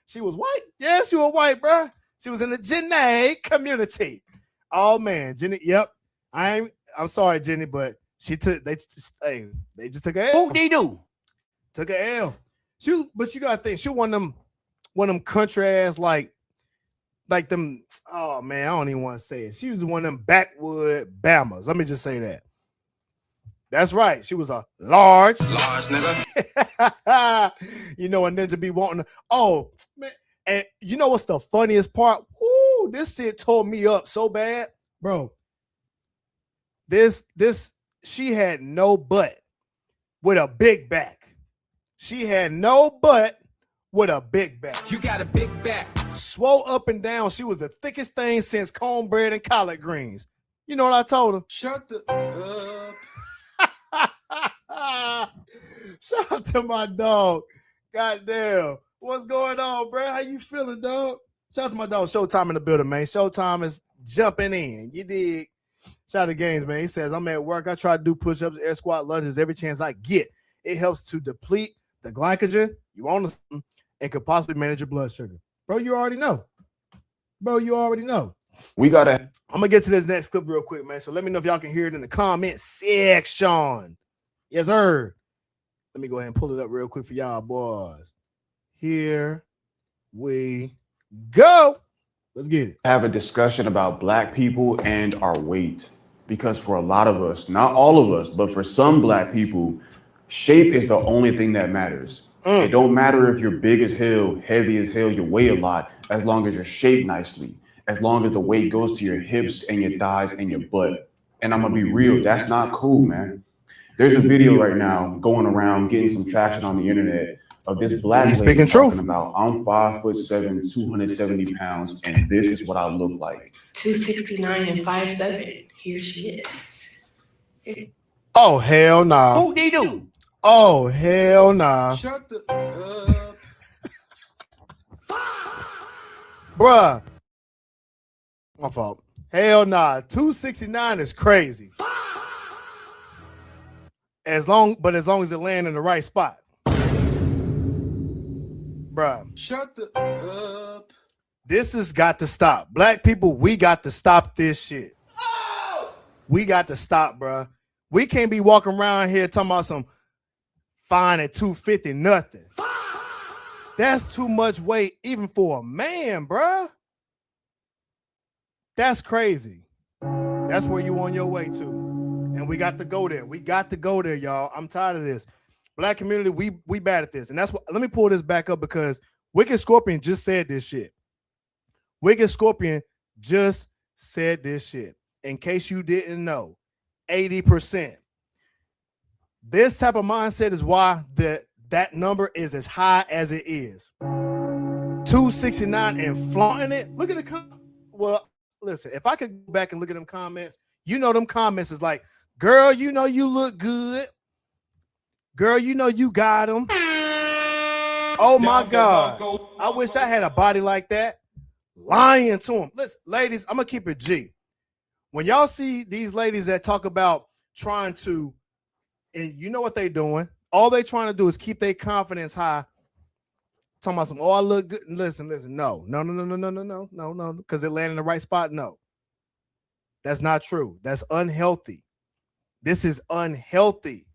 She was white. Yeah, she was white, bro. She was in the Jenny community. Oh, man. Jenny, yep. I'm sorry, Jenny, but they just took a L.
Who-dee-doo?
Took a L. But you got to think, she one of them country ass, like them, oh man, I don't even want to say it. She was one of them backwood Bamas. Let me just say that. That's right. She was a large nigga. You know, a ninja be wanting to, oh man. And you know what's the funniest part? Ooh, this shit tore me up so bad. Bro. She had no butt with a big back. She had no butt with a big back.
You got a big back.
Swole up and down. She was the thickest thing since cornbread and collard greens. You know what I told her?
Shut the up.
Shout out to my dog. Goddamn. What's going on, bro? How you feeling, dog? Shout out to my dog. Showtime in the building, man. Showtime is jumping in. You dig? Shout out to Gaines, man. He says, I'm at work. I try to do push-ups, air squat, lunges every chance I get. It helps to deplete the glycogen you want to, and could possibly manage your blood sugar. Bro, you already know.
We gotta.
I'm going to get to this next clip real quick, man. So let me know if y'all can hear it in the comment section. Yes, sir. Let me go ahead and pull it up real quick for y'all, boys. Here we go. Let's get it.
Have a discussion about Black people and our weight, because for a lot of us, not all of us, but for some Black people, shape is the only thing that matters. It don't matter if you're big as hell, heavy as hell, you weigh a lot, as long as you're shaped nicely, as long as the weight goes to your hips and your thighs and your butt. And I'm gonna be real, that's not cool, man. There's a video right now going around getting some traction on the internet of this Black lady talking about, I'm 5'7", 270 pounds, and this is what I look like.
269 and 5'7". Here she is.
Oh, hell nah.
Who-dee-doo?
Oh, hell nah.
Shut the up.
Bruh. My fault. Hell nah. 269 is crazy. As long as it land in the right spot. Bruh.
Shut the up.
This has got to stop. Black people, we got to stop this shit. We got to stop, bro. We can't be walking around here talking about some fine at 250 nothing. That's too much weight even for a man, bro. That's crazy. That's where you on your way to. And we got to go there. We got to go there, y'all. I'm tired of this. Black community, we bad at this. And that's what, let me pull this back up because Wicked Scorpion just said this shit. Wicked Scorpion just said this shit. In case you didn't know, 80%. This type of mindset is why that number is as high as it is. 269 and flaunting it. Look at the well, listen, if I could go back and look at them comments, you know them comments is like, girl, you know you look good. Girl, you know you got them. Oh my God. I wish I had a body like that. Lying to them. Listen, ladies, I'm gonna keep it G. When y'all see these ladies that talk about trying to, and you know what they doing, all they trying to do is keep their confidence high. Talking about some, oh, I look good. Listen, no, because it landed in the right spot. No, that's not true. That's unhealthy. This is unhealthy.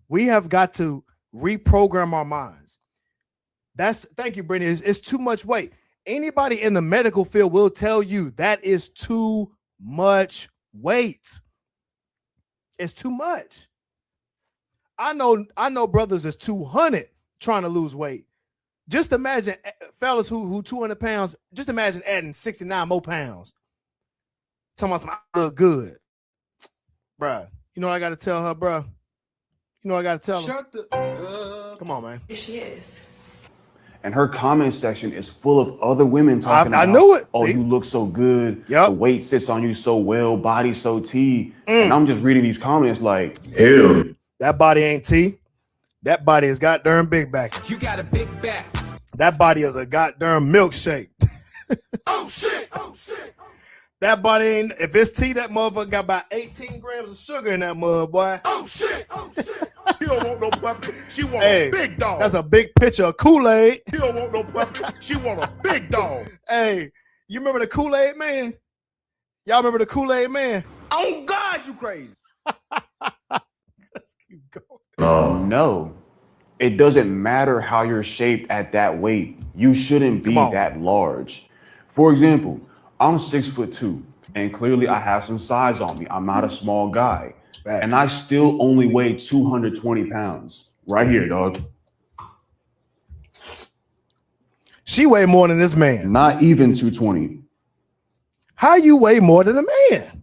We have got to reprogram our minds. Thank you, Brittany. It's too much weight. Anybody in the medical field will tell you that is too much weight. It's too much. I know brothers is 200 trying to lose weight. Just imagine fellas who 200 pounds, just imagine adding 69 more pounds. Talking about some, I look good. Bruh, you know what I got to tell her, bruh? You know what I got to tell her?
Shut the
Come on, man.
Here she is.
And her comment section is full of other women talking about,
I knew it.
Oh,
See?
you look so good.
Yep.
The weight sits on you so well. Body so T. And I'm just reading these comments like, ew.
That body ain't T. That body is goddamn big back.
You got a big back.
That body is a goddamn milkshake.
Oh shit. Oh shit.
That body ain't, if it's T, that motherfucker got about 18 grams of sugar in that mud, boy.
Oh shit. Oh shit. She don't want no puppy. She want
Hey,
a big dog.
That's a big picture of Kool-Aid.
She don't want no puppy. She want a big dog.
Hey, you remember the Kool-Aid man? Y'all remember the Kool-Aid man?
Oh God, you crazy.
Let's keep going.
No. It doesn't matter how you're shaped at that weight. You shouldn't be that large. For example, I'm 6'2", and clearly I have some size on me. I'm not a small guy. And I still only weigh 220 pounds. Right here, dog.
She weigh more than this man.
Not even 220.
How you weigh more than a man?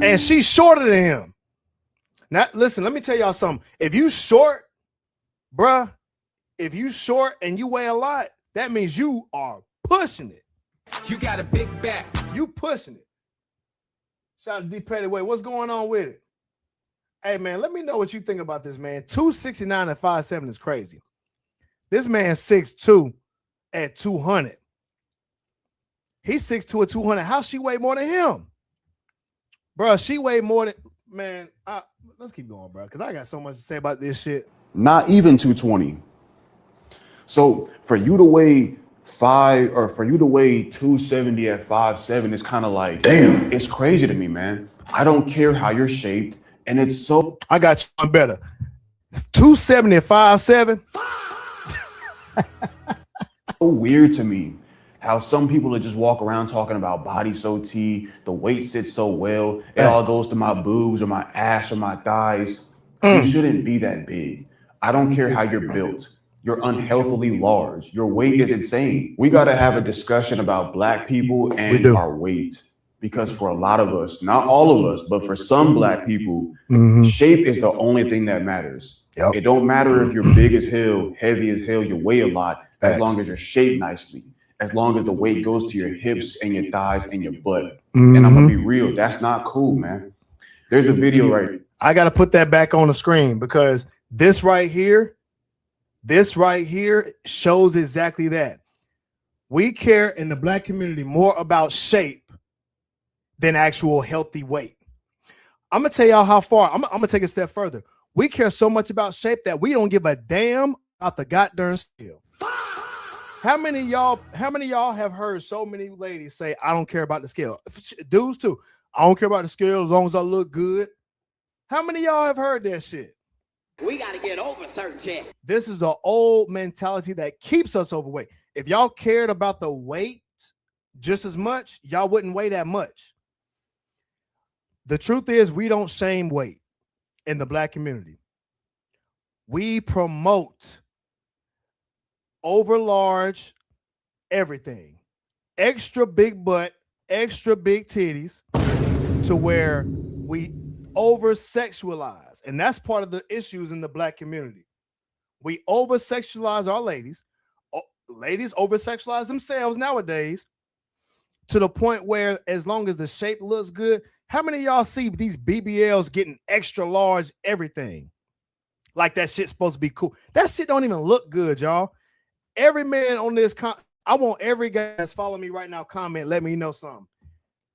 And she's shorter than him. Now, listen, let me tell y'all something. If you short, bruh, if you short and you weigh a lot, that means you are pushing it.
You got a big back.
You pushing it. Shout out to D Petty Way. What's going on with it? Hey, man, let me know what you think about this, man. 269 and 5'7" is crazy. This man 6'2" at 200. He's 6'2" at 200. How she weigh more than him? Bro, she weigh more than, man, let's keep going, bro, because I got so much to say about this shit.
Not even 220. So for you to weigh 270 at 5'7" is kind of like, damn, it's crazy to me, man. I don't care how you're shaped, and it's so.
I got you one better. 270 at 5'7".
So weird to me how some people that just walk around talking about body so T, the weight sits so well, it all goes to my boobs or my ass or my thighs. You shouldn't be that big. I don't care how you're built. You're unhealthily large. Your weight is insane. We got to have a discussion about Black people and our weight. Because for a lot of us, not all of us, but for some Black people, shape is the only thing that matters.
Yep.
It don't matter if you're big as hell, heavy as hell, you weigh a lot, as long as you're shaped nicely, as long as the weight goes to your hips and your thighs and your butt. And I'm gonna be real, that's not cool, man. There's a video right.
I got to put that back on the screen because this right here shows exactly that. We care in the Black community more about shape than actual healthy weight. I'm gonna tell y'all how far. I'm gonna take a step further. We care so much about shape that we don't give a damn about the goddamn scale. How many y'all have heard so many ladies say, I don't care about the scale? Dudes too. I don't care about the scale as long as I look good. How many of y'all have heard that shit?
We got to get over certain shit.
This is an old mentality that keeps us overweight. If y'all cared about the weight just as much, y'all wouldn't weigh that much. The truth is, we don't shame weight in the black community. We promote over large everything, extra big butt, extra big titties, to where we over sexualize. And that's part of the issues in the black community. We over sexualize our ladies. Ladies over sexualize themselves nowadays to the point where, as long as the shape looks good, how many of y'all see these BBLs getting extra large everything? Like that shit's supposed to be cool. That shit don't even look good, y'all. Every man on this, I want every guy that's following me right now comment, let me know something.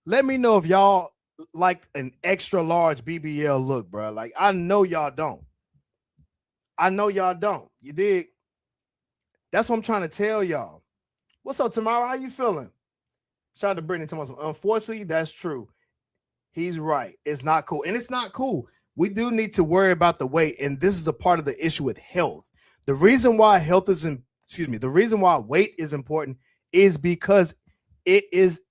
Let me know if y'all like an extra large BBL look, bro. Like, I know y'all don't. I know y'all don't. You dig? That's what I'm trying to tell y'all. What's up, Tamara? How you feeling? Shout out to Brittany. Unfortunately, that's true. He's right. It's not cool. And it's not cool. We do need to worry about the weight. And this is a part of the issue with health. The reason why the reason why weight is important is because it is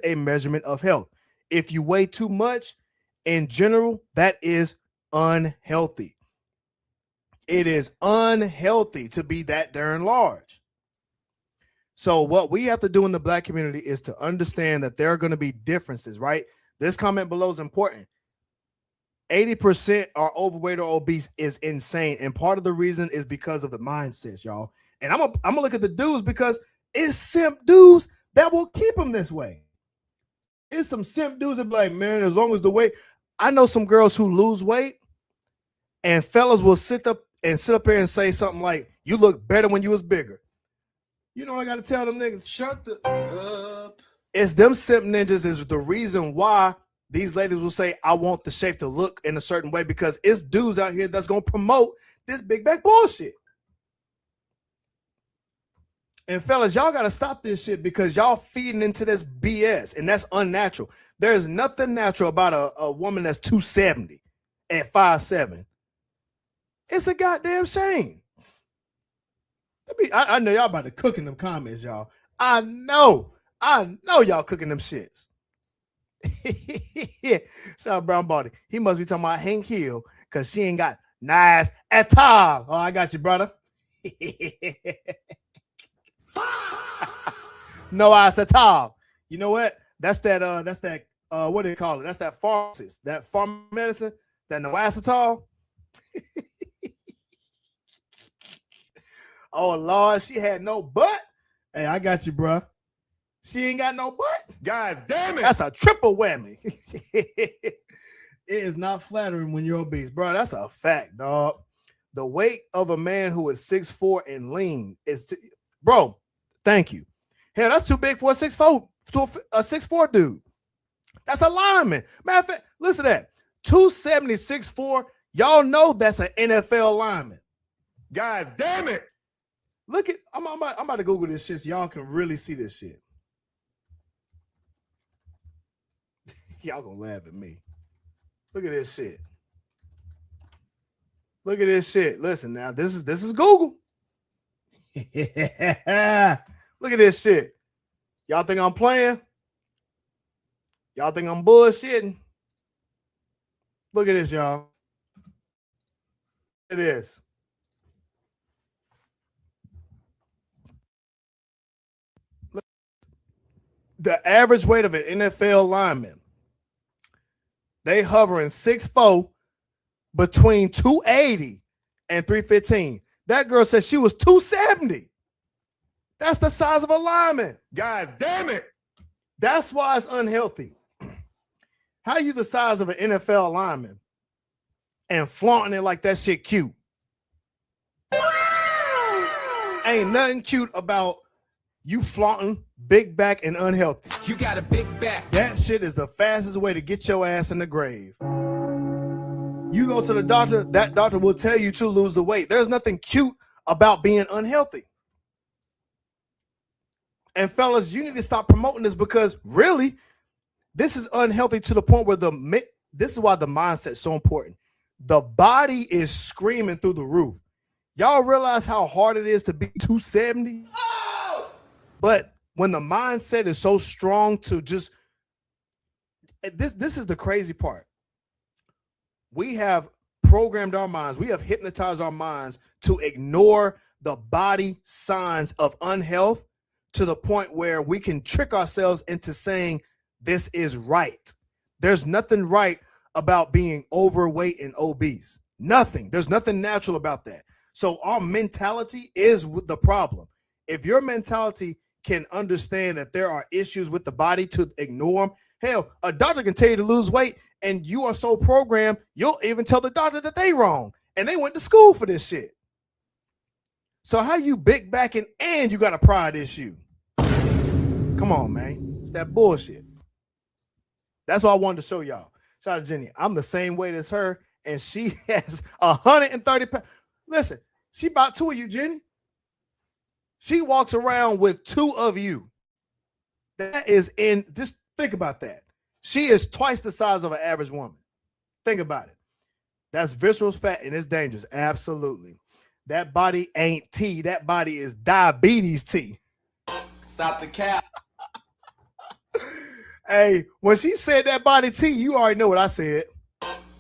a measurement of health. If you weigh too much, in general, that is unhealthy. It is unhealthy to be that darn large. So what we have to do in the black community is to understand that there are going to be differences, right? This comment below is important. 80% are overweight or obese is insane. And part of the reason is because of the mindsets, y'all. And I'm gonna look at the dudes, because it's simp dudes that will keep them this way. It's some simp dudes that be like, man, as long as the weight. I know some girls who lose weight, and fellas will sit up here and say something like, you look better when you was bigger. You know what I got to tell them niggas? Shut the up. It's them simp ninjas is the reason why these ladies will say, I want the shape to look in a certain way, because it's dudes out here that's going to promote this big back bullshit. And fellas, y'all got to stop this shit, because y'all feeding into this BS, and that's unnatural. There's nothing natural about a woman that's 270 at 5'7". It's a goddamn shame. I know y'all about to cook in them comments, y'all. I know y'all cooking them shits. Shout out Brown Body. He must be talking about Hank Hill, because she ain't got nice at all. Oh, I got you, brother. No eyes at all. You know what? That's that what do they call it? That's that pharmacist, that farm medicine, that no eyes at all. Oh Lord, she had no butt. Hey, I got you, bro. She ain't got no butt.
God damn it.
That's a triple whammy. It is not flattering when you're obese, bro. That's a fact, dog. The weight of a man who is 6'4" and lean is, bro. Thank you. Hell, that's too big for a 6'4" dude. That's a lineman. Matter of fact, listen to that. 270, 6'4". Y'all know that's an NFL lineman.
God damn it.
Look at, I'm about to Google this shit so y'all can really see this shit. Y'all gonna laugh at me. Look at this shit. Look at this shit. Listen now, this is Google. Look at this shit. Y'all think I'm playing? Y'all think I'm bullshitting? Look at this, y'all. It is. The average weight of an NFL lineman, they hovering 6'4", between 280 and 315. That girl said she was 270. That's the size of a lineman.
God damn it.
That's why it's unhealthy. How you the size of an NFL lineman and flaunting it like that shit cute? Ain't nothing cute about you flaunting big back and unhealthy.
You got a big back.
That shit is the fastest way to get your ass in the grave. You go to the doctor, that doctor will tell you to lose the weight. There's nothing cute about being unhealthy. And fellas, you need to stop promoting this because really, this is unhealthy to the point where this is why the mindset is so important. The body is screaming through the roof. Y'all realize how hard it is to be 270? Oh! But when the mindset is so strong to just this is the crazy part. We have programmed our minds, we have hypnotized our minds to ignore the body signs of unhealth to the point where we can trick ourselves into saying this is right. There's nothing right about being overweight and obese. Nothing. There's nothing natural about that. So our mentality is the problem. If your mentality can understand that there are issues with the body to ignore them, hell, a doctor can tell you to lose weight and you are so programmed, you'll even tell the doctor that they wrong and they went to school for this shit. So how you big backing and you got a pride issue? Come on, man. It's that bullshit. That's what I wanted to show y'all. Shout out to Jenny. I'm the same weight as her, and she has 130 pounds. Listen, she about 2 of you, Jenny. She walks around with 2 of you. That is just think about that. She is twice the size of an average woman. Think about it. That's visceral fat, and it's dangerous. Absolutely. That body ain't tea. That body is diabetes tea.
Stop the cap.
Hey, when she said that body tea, you already know what I said.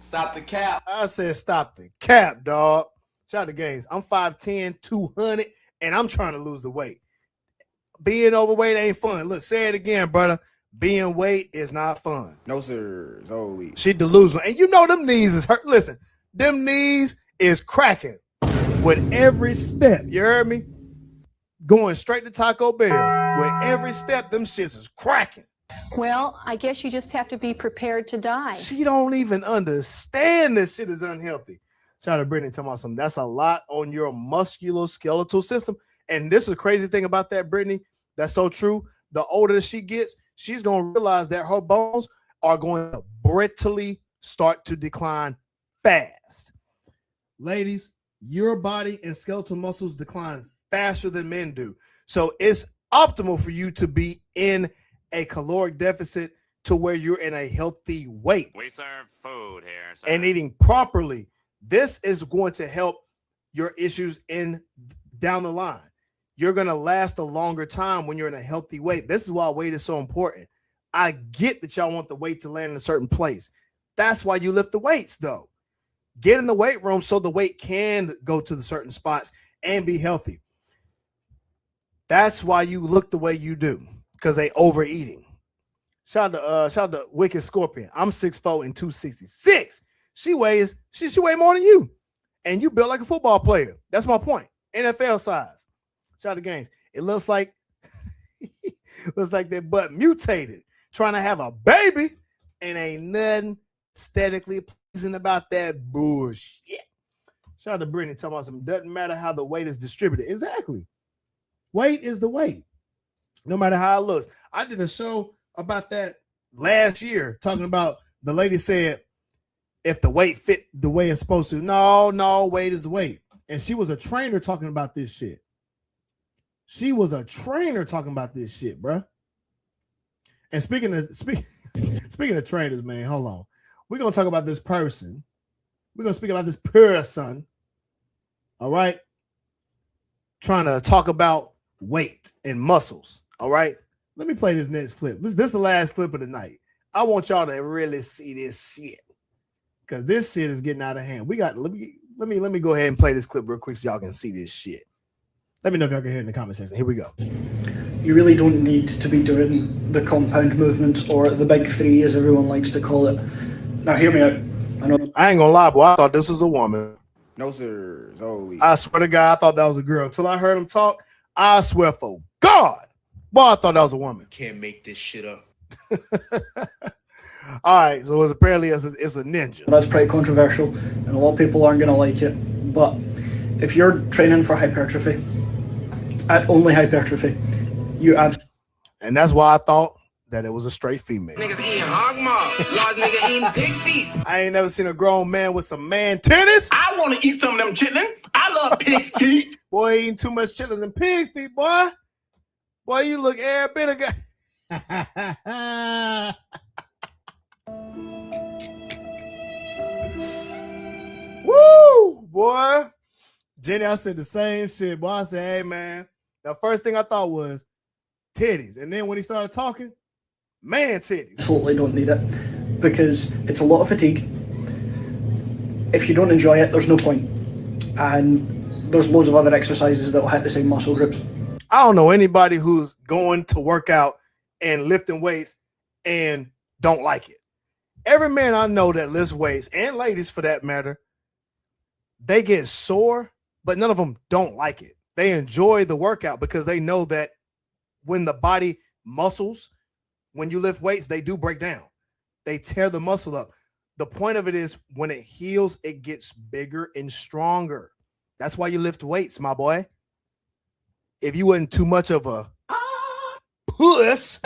Stop the cap.
I said stop the cap, dog. Shout out to Gaines. I'm 5'10", 200, and I'm trying to lose the weight. Being overweight ain't fun. Look, say it again, brother. Being weight is not fun.
No, sir. It's always.
She delusional. And you know them knees is hurt. Listen, them knees is cracking with every step. You heard me? Going straight to Taco Bell. With every step, them shits is cracking.
Well, I guess you just have to be prepared to die.
She don't even understand this shit is unhealthy. Shout out to Brittany talking about something. That's a lot on your musculoskeletal system. And this is the crazy thing about that, Brittany. That's so true. The older she gets, she's going to realize that her bones are going to brittly start to decline fast. Ladies, your body and skeletal muscles decline faster than men do. So it's optimal for you to be in a caloric deficit to where you're in a healthy weight.
We serve food here, sir.
And eating properly. This is going to help your issues down the line. You're going to last a longer time when you're in a healthy weight. This is why weight is so important. I get that y'all want the weight to land in a certain place. That's why you lift the weights, though. Get in the weight room so the weight can go to the certain spots and be healthy. That's why you look the way you do, because they overeating. Shout out to Wicked Scorpion. I'm 6'4" and 266. She weighs more than you. And you built like a football player. That's my point. NFL size. Shout out to Games. It looks like their butt mutated, trying to have a baby, and ain't nothing aesthetically pleasing about that bullshit. Shout out to Brittany talking about something. Doesn't matter how the weight is distributed. Exactly. Weight is the weight. No matter how it looks. I did a show about that last year, talking about the lady said, if the weight fit the way it's supposed to. No, weight is weight. And she was a trainer talking about this shit. She was a trainer talking about this shit, bro. And speaking of trainers, man, hold on. We're going to talk about this person. We're going to speak about this person. All right? Trying to talk about weight and muscles. All right? Let me play this next clip. This is the last clip of the night. I want y'all to really see this shit, because this shit is getting out of hand. Let me go ahead and play this clip real quick so y'all can see this shit. Let me know if y'all can hear it in the comment section. Here we go.
You really don't need to be doing the compound movements or the big three, as everyone likes to call it. Now, hear me out.
I ain't gonna lie, boy. I thought this was a woman.
No, sir. Always.
I swear to God, I thought that was a girl. Until I heard him talk, I swear for God, boy, I thought that was a woman.
Can't make this shit up.
All right, so apparently it's a ninja.
That's pretty controversial, and a lot of people aren't going to like it. But if you're training for hypertrophy, only hypertrophy, you add.
And that's why I thought that it was a straight female.
Niggas eating hog maw. Large nigga eating pig feet.
I ain't never seen a grown man with some man titties.
I want to eat some of them chitlin. I love pig feet.
Boy, eating too much chitlins and pig feet, boy. Boy, you look every bit of guy. Woo, boy. Jenny, I said the same shit. Boy, I said, hey, man, the first thing I thought was titties. And then when he started talking, man titties.
Absolutely don't need it because it's a lot of fatigue. If you don't enjoy it, there's no point. And there's loads of other exercises that will hit the same muscle groups.
I don't know anybody who's going to work out and lifting weights and don't like it. Every man I know that lifts weights, and ladies for that matter, they get sore, but none of them don't like it. They enjoy the workout because they know that when the body muscles, when you lift weights, they do break down. They tear the muscle up. The point of it is when it heals, it gets bigger and stronger. That's why you lift weights, my boy. If you wasn't too much of a puss,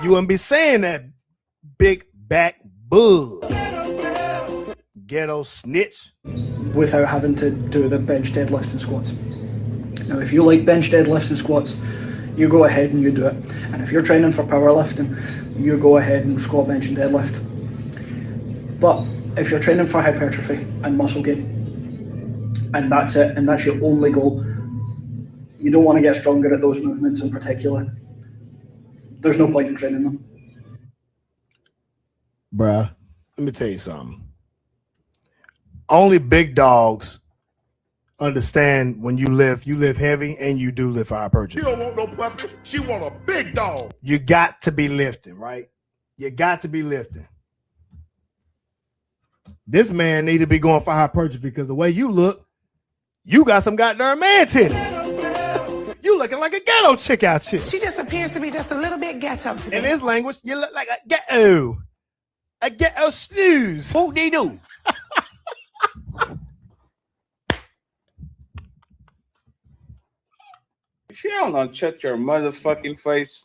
you wouldn't be saying that big back bug. Ghetto snitch.
Without having to do the bench, deadlift, and squats. Now, if you like bench, deadlifts, and squats, you go ahead and you do it. And if you're training for powerlifting, you go ahead and squat, bench, and deadlift. But if you're training for hypertrophy and muscle gain, and that's it, and that's your only goal, you don't want to get stronger at those movements in particular, there's no point in training them.
Bruh, let me tell you something. Only big dogs understand when you lift heavy and you do lift hypertrophy.
She don't want no puppy. She want a big dog.
You got to be lifting, right? You got to be lifting. This man need to be going for hypertrophy because the way you look, you got some goddamn man titties. You looking like a ghetto chick out here.
She just appears to be just a little bit ghetto to me.
In his language, you look like a ghetto snooze.
Who they do?
She don't know, shut your motherfucking face.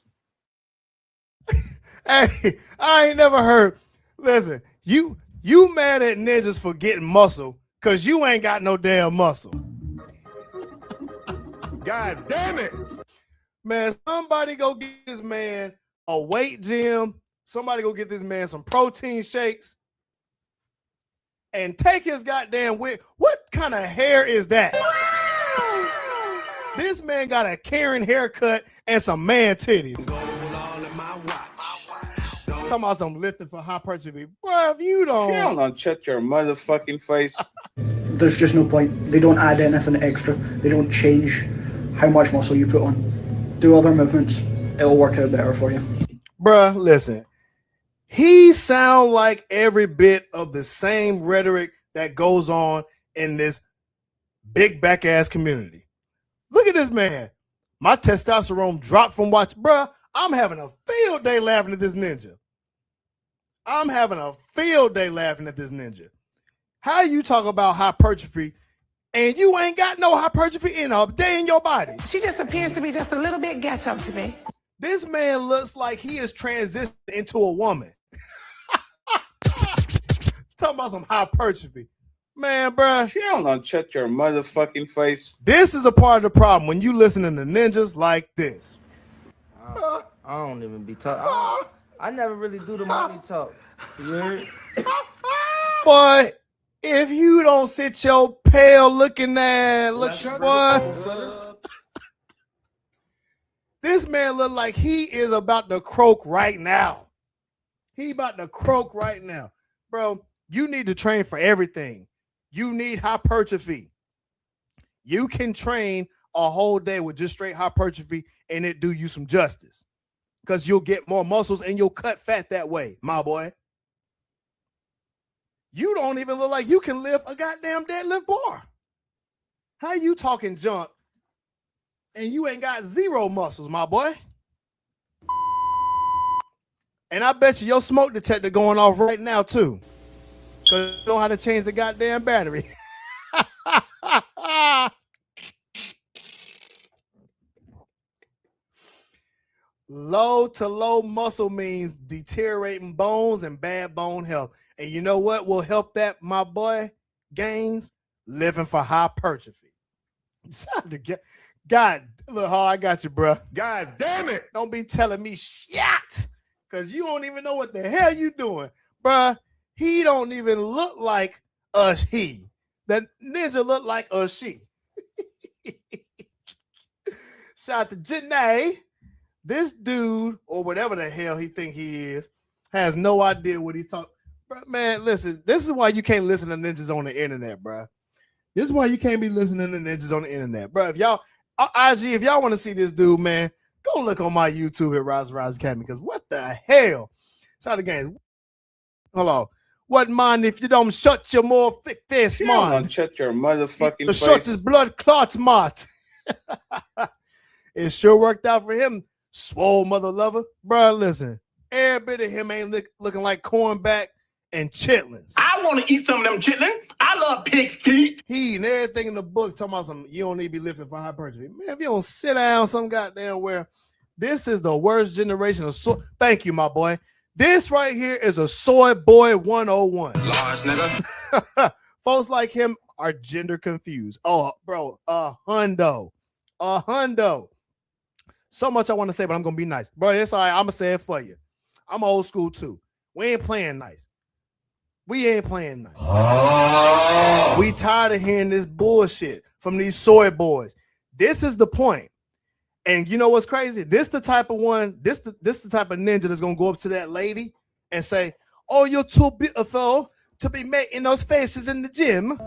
Hey, I ain't never heard. Listen, you mad at ninjas for getting muscle because you ain't got no damn muscle.
God damn it.
Man, somebody go get this man a weight gym. Somebody go get this man some protein shakes and take his goddamn wig. What kind of hair is that? This man got a Karen haircut and some man titties. Talking about some lifting for hypertrophy. Bro, if you don't...
She don't know, shut your motherfucking face.
There's just no point. They don't add anything extra. They don't change how much muscle you put on. Do other movements. It'll work out better for you.
Bruh, listen. He sound like every bit of the same rhetoric that goes on in this big back ass community. Look at this man. My testosterone dropped from watch. Bruh, I'm having a field day laughing at this ninja. I'm having a field day laughing at this ninja. How you talk about hypertrophy and you ain't got no hypertrophy in a day in your body?
She just appears to be just a little bit ghetto to me.
This man looks like he is transitioned into a woman. Talking about some hypertrophy. Man, bruh.
She don't know, shut your motherfucking face.
This is a part of the problem when you listening to ninjas like this.
I don't even be talking. I never really do the money talk. You heard?
Boy, if you don't sit your pale looking ass, boy. This man look like he is about to croak right now. He about to croak right now. Bro, you need to train for everything. You need hypertrophy. You can train a whole day with just straight hypertrophy and it do you some justice. Because you'll get more muscles and you'll cut fat that way, my boy. You don't even look like you can lift a goddamn deadlift bar. How you talking junk and you ain't got zero muscles, my boy? And I bet you your smoke detector going off right now too. Because you know how to change the goddamn battery. Low to low muscle means deteriorating bones and bad bone health. And you know what will help that, my boy? Gains? Living for hypertrophy. God, look, I got you, bro.
God damn it.
Don't be telling me shit, because you don't even know what the hell you doing. Bruh, he don't even look like a he. That ninja look like a she. Shout out to Janae. This dude, or whatever the hell he think he is, has no idea what he's talking. Man, listen, this is why you can't listen to ninjas on the internet, bruh. This is why you can't be listening to ninjas on the internet, bruh. If y'all, IG, if y'all want to see this dude, man, go look on my YouTube at Rise Academy, because what the hell? Shout out to games. Hold on. What mind if you don't shut your more thick face, man?
Shut your motherfucking
The
face.
shortest blood clots, mart. It sure worked out for him, swole mother lover. Bro, listen, every bit of him ain't looking like cornback and chitlins.
I want to eat some of them chitlins. I love pig feet.
He eating everything in the book talking about some, you don't need to be lifting for hypertrophy. Man, if you don't sit down some goddamn where, this is the worst generation of soy. Thank you, my boy. This right here is a soy boy 101.
Large nigga.
Folks like him are gender confused. Oh, bro, a hundo. So much I want to say, but I'm going to be nice. Bro, it's all right. I'm going to say it for you. I'm old school too. We ain't playing nice. We ain't playing nice. Oh. We tired of hearing this bullshit from these soy boys. This is the point. And you know what's crazy? This the type of one, this the type of ninja that's gonna go up to that lady and say, "Oh, you're too beautiful to be making those faces in the gym."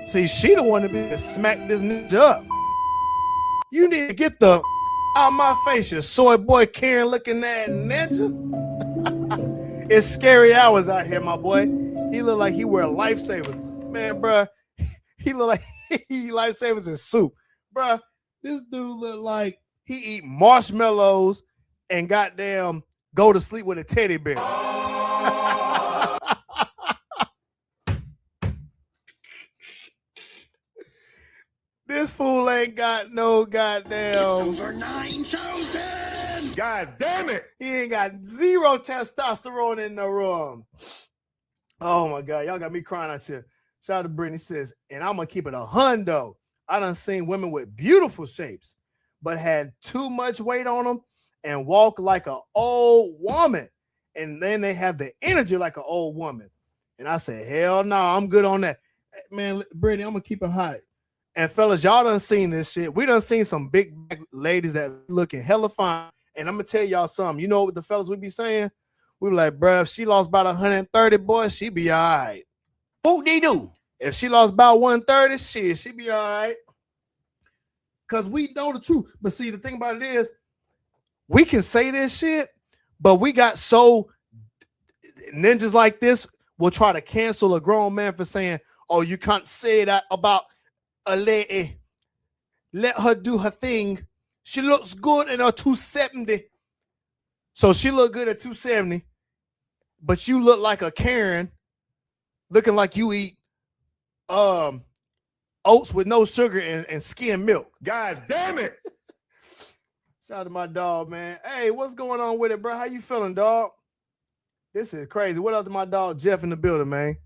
See, she the one to be smack this ninja up. You need to get the out my face, you soy boy Karen looking at ninja. It's scary hours out here, my boy. He look like he wear lifesavers. Man, bruh, he look like he lifesavers in soup. Bruh, this dude look like he eat marshmallows and goddamn go to sleep with a teddy bear. This fool ain't got no goddamn.
It's over 9,000. God damn it.
He ain't got zero testosterone in the room. Oh my God. Y'all got me crying out here. Shout out to Brittany says, and I'm going to keep it 100. I done seen women with beautiful shapes, but had too much weight on them and walk like an old woman. And then they have the energy like an old woman. And I said, hell no, I'm good on that. Man, Brittany, I'm going to keep it hot. And fellas, y'all done seen this shit. We done seen some big ladies that looking hella fine. And I'm going to tell y'all something. You know what the fellas we be saying? We be like, bruh, if she lost about 130, boy, she be all right.
Whoop-dee-doo.
If she lost about 130, shit, she be all right. Because we know the truth. But see, the thing about it is, we can say this shit, but we got so ninjas like this will try to cancel a grown man for saying, oh, you can't say that about a lady. Let her do her thing. She looks good in her 270. So she look good at 270, but you look like a Karen, looking like you eat oats with no sugar and skim milk.
God damn it.
Shout out to my dog, man. Hey, what's going on with it, bro? How you feeling, dog? This is crazy. What up to my dog Jeff in the building, man?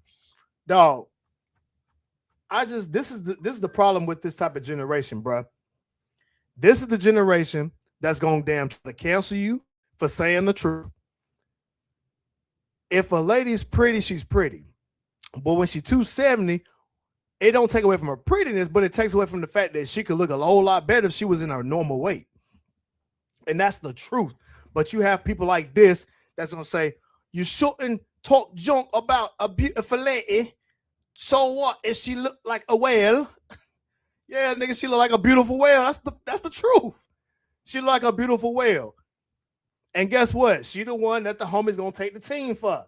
Dog. This is the problem with this type of generation, bro. This is the generation that's going to damn try to cancel you for saying the truth. If a lady's pretty, she's pretty. But when she's 270, it don't take away from her prettiness, but it takes away from the fact that she could look a whole lot better if she was in her normal weight. And that's the truth. But you have people like this that's going to say, you shouldn't talk junk about a beautiful lady. So what? If she look like a whale? Yeah, nigga, she look like a beautiful whale. That's the truth. She look like a beautiful whale. And guess what? She the one that the homie's gonna take the team for.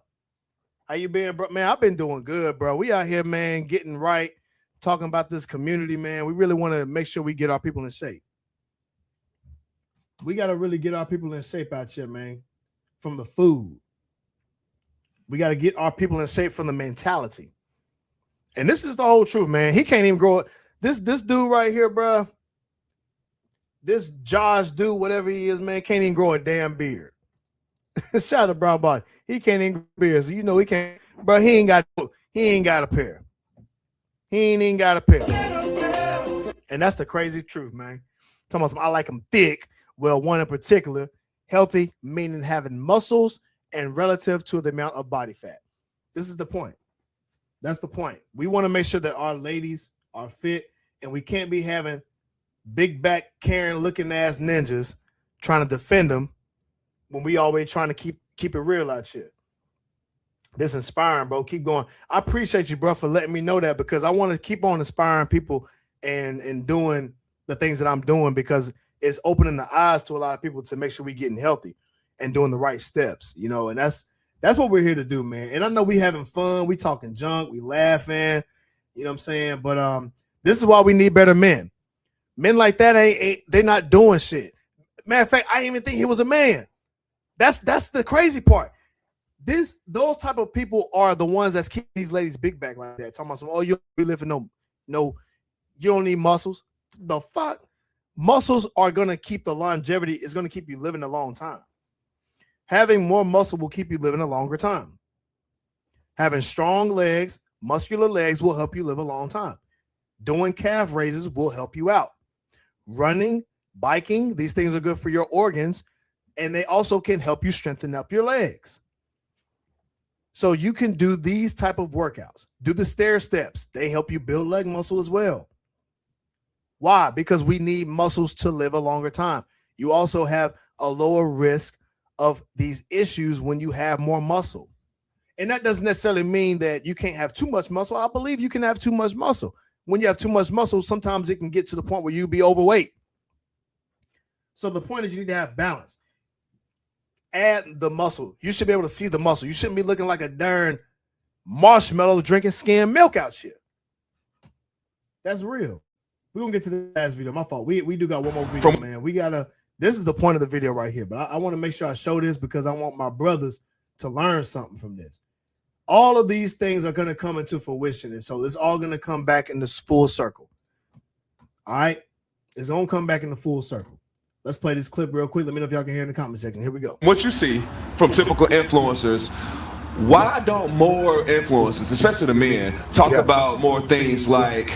How you been, bro? Man, I've been doing good, bro. We out here, man, getting right, talking about this community, man. We really want to make sure we get our people in shape. We got to really get our people in shape out here, man, from the food. We got to get our people in shape from the mentality. And this is the whole truth, man. He can't even grow it. This dude right here, bro. This Josh dude, whatever he is, man, can't even grow a damn beard. Shout out to Brown Body. He can't even grow a beard. So you know he can't, bro. He ain't got a pair. He ain't even got a pair. And that's the crazy truth, man. Come on, I like them thick. Well, one in particular, healthy, meaning having muscles and relative to the amount of body fat. This is the point. That's the point. We want to make sure that our ladies are fit, and we can't be having big back Karen looking ass ninjas trying to defend them when we always trying to keep it real out here. This inspiring, bro. Keep going. I appreciate you, bro, for letting me know that, because I want to keep on inspiring people and doing the things that I'm doing, because it's opening the eyes to a lot of people to make sure we're getting healthy and doing the right steps, you know, and that's what we're here to do, man. And I know we having fun, we talking junk, we laughing, you know what I'm saying? But this is why we need better men. Men like that they're not doing shit. Matter of fact, I didn't even think he was a man. That's the crazy part. Those type of people are the ones that's keeping these ladies big back like that. Talking about some, oh, you're living no, you don't need muscles. The fuck? Muscles are gonna keep the longevity, it's gonna keep you living a long time. Having more muscle will keep you living a longer time. Having strong legs, muscular legs will help you live a long time. Doing calf raises will help you out. Running, biking, these things are good for your organs, and they also can help you strengthen up your legs. So you can do these type of workouts. Do the stair steps. They help you build leg muscle as well. Why? Because we need muscles to live a longer time. You also have a lower risk of these issues when you have more muscle. And that doesn't necessarily mean that you can't have too much muscle. I believe you can have too much muscle. When you have too much muscle, sometimes it can get to the point where you be overweight. So the point is you need to have balance. Add the muscle. You should be able to see the muscle. You shouldn't be looking like a darn marshmallow drinking skim milk out here. That's real. We're going to get to the last video. My fault. We do got one more video, man. This is the point of the video right here. But I want to make sure I show this because I want my brothers to learn something from this. All of these things are going to come into fruition. And so it's all going to come back in this full circle. All right? It's going to come back in the full circle. Let's play this clip real quick. Let me know if y'all can hear in the comment section. Here we go.
What you see from typical influencers, why don't more influencers, especially the men, talk about more things like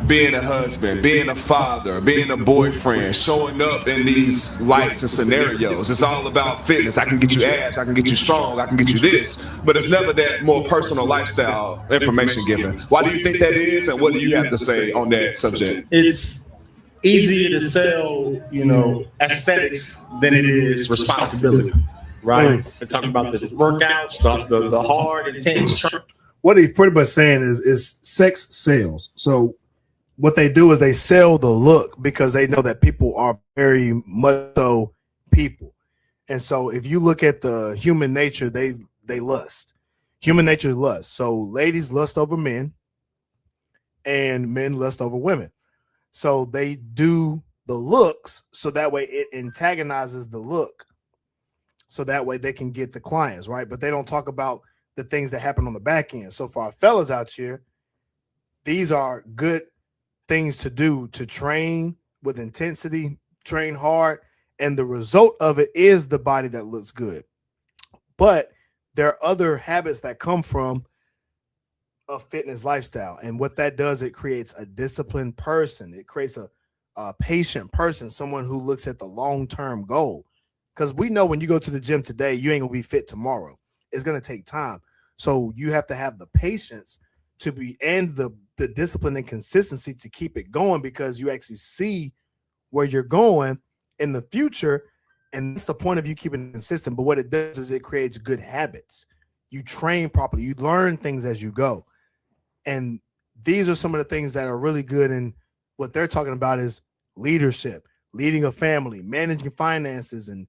being a husband, being a father, being a boyfriend, showing up in these lights and scenarios? It's all about fitness. I can get you abs, I can get you strong, I can get you this, but it's never that more personal lifestyle information given. Why do you think that is, and what do you have to say on that subject?
It's easier to sell, aesthetics than it is responsibility, right? They're talking about the workouts, the hard, intense.
What he's pretty much saying is sex sells. So what they do is they sell the look because they know that people are very much so people. And so if you look at the human nature, they lust. Human nature lusts. So ladies lust over men and men lust over women. So they do the looks so that way it antagonizes the look. So that way they can get the clients, right? But they don't talk about the things that happen on the back end. So for our fellas out here, these are good things to do to train with intensity, train hard, and the result of it is the body that looks good. But there are other habits that come from a fitness lifestyle, and what that does, it creates a disciplined person. It creates a patient person, someone who looks at the long-term goal. Because we know when you go to the gym today, you ain't gonna be fit tomorrow. It's gonna take time. So you have to have the patience to be, and the discipline and consistency to keep it going, because you actually see where you're going in the future. And that's the point of you keeping it consistent. But what it does is it creates good habits. You train properly, you learn things as you go. And these are some of the things that are really good. And what they're talking about is leadership, leading a family, managing finances. And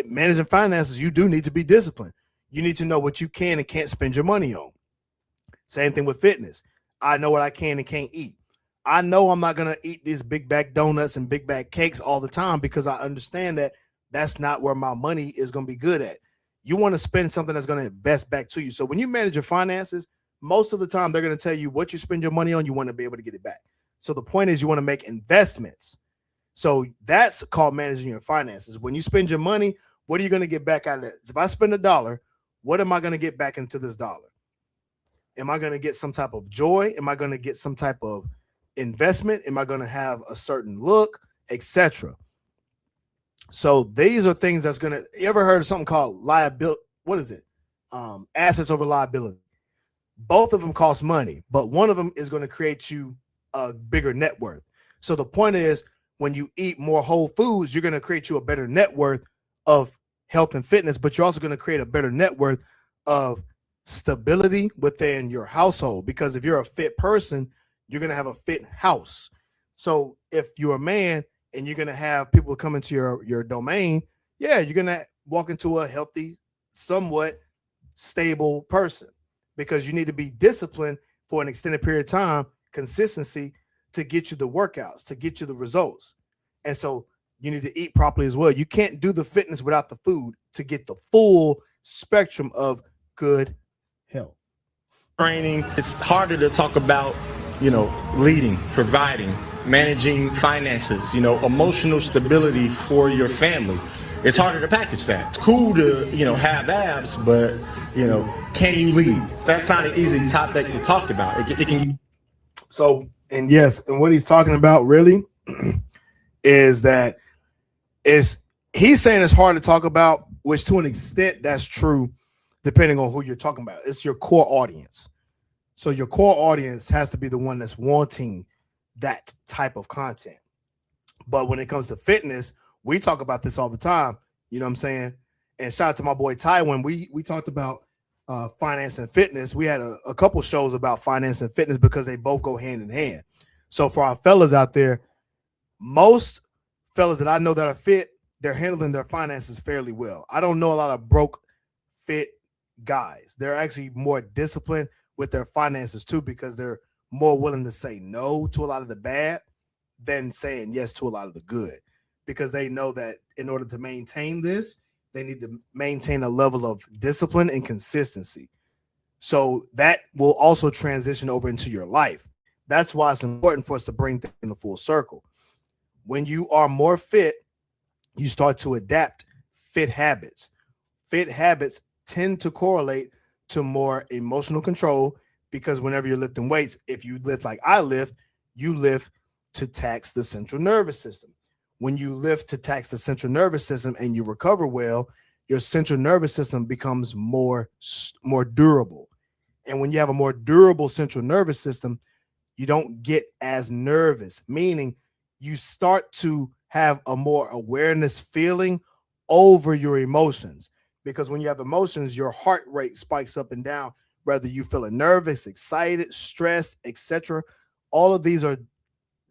managing finances, you do need to be disciplined. You need to know what you can and can't spend your money on. Same thing with fitness. I know what I can and can't eat. I know I'm not going to eat these big bag donuts and big bag cakes all the time, because I understand that that's not where my money is going to be good at. You want to spend something that's going to invest back to you. So when you manage your finances, most of the time they're going to tell you what you spend your money on, you want to be able to get it back. So the point is you want to make investments. So that's called managing your finances. When you spend your money, what are you going to get back out of it? If I spend $1, what am I going to get back into this dollar? Am I going to get some type of joy? Am I going to get some type of investment? Am I going to have a certain look, etc.? So these are things that's going to, you ever heard of something called liability? What is it? Assets over liability. Both of them cost money, but one of them is going to create you a bigger net worth. So the point is, when you eat more whole foods, you're going to create you a better net worth of health and fitness, but you're also going to create a better net worth of stability within your household. Because if you're a fit person, you're going to have a fit house. So if you're a man and you're going to have people come into your domain, yeah, you're going to walk into a healthy, somewhat stable person, because you need to be disciplined for an extended period of time, consistency, to get you the workouts, to get you the results. And so you need to eat properly as well. You can't do the fitness without the food to get the full spectrum of good health.
Training, it's harder to talk about, leading, providing, managing finances, emotional stability for your family. It's harder to package that. It's cool to, have abs, but, can you lead? That's not an easy topic to talk about. It can.
So, and yes, and what he's talking about really is that he's saying it's hard to talk about, which to an extent that's true, depending on who you're talking about. It's your core audience. So your core audience has to be the one that's wanting that type of content. But when it comes to fitness, we talk about this all the time. You know what I'm saying? And shout out to my boy Ty when we talked about finance and fitness. We had a couple shows about finance and fitness because they both go hand in hand. So for our fellas out there, most fellas that I know that are fit, they're handling their finances fairly well. I don't know a lot of broke fit guys. They're actually more disciplined with their finances too, because they're more willing to say no to a lot of the bad than saying yes to a lot of the good, because they know that in order to maintain this, they need to maintain a level of discipline and consistency. So that will also transition over into your life. That's why it's important for us to bring things in the full circle. When you are more fit, you start to adapt fit habits. Fit habits tend to correlate to more emotional control, because whenever you're lifting weights, if you lift like I lift, you lift to tax the central nervous system. When you lift to tax the central nervous system and you recover well, your central nervous system becomes more durable. And when you have a more durable central nervous system, you don't get as nervous, meaning you start to have a more awareness feeling over your emotions. Because when you have emotions, your heart rate spikes up and down, whether you feeling nervous, excited, stressed, etc. All of these are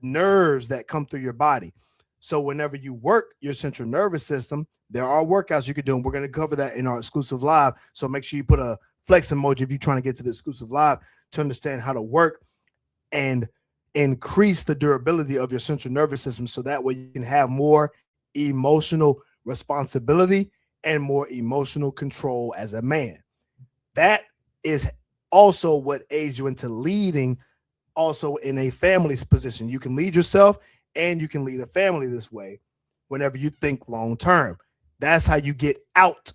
nerves that come through your body. So whenever you work your central nervous system, there are workouts you can do, and we're going to cover that in our exclusive live. So make sure you put a flex emoji if you're trying to get to the exclusive live to understand how to work and increase the durability of your central nervous system, so that way you can have more emotional responsibility and more emotional control as a man. That is also what aids you into leading also in a family's position. You can lead yourself and you can lead a family this way whenever you think long term. That's how you get out.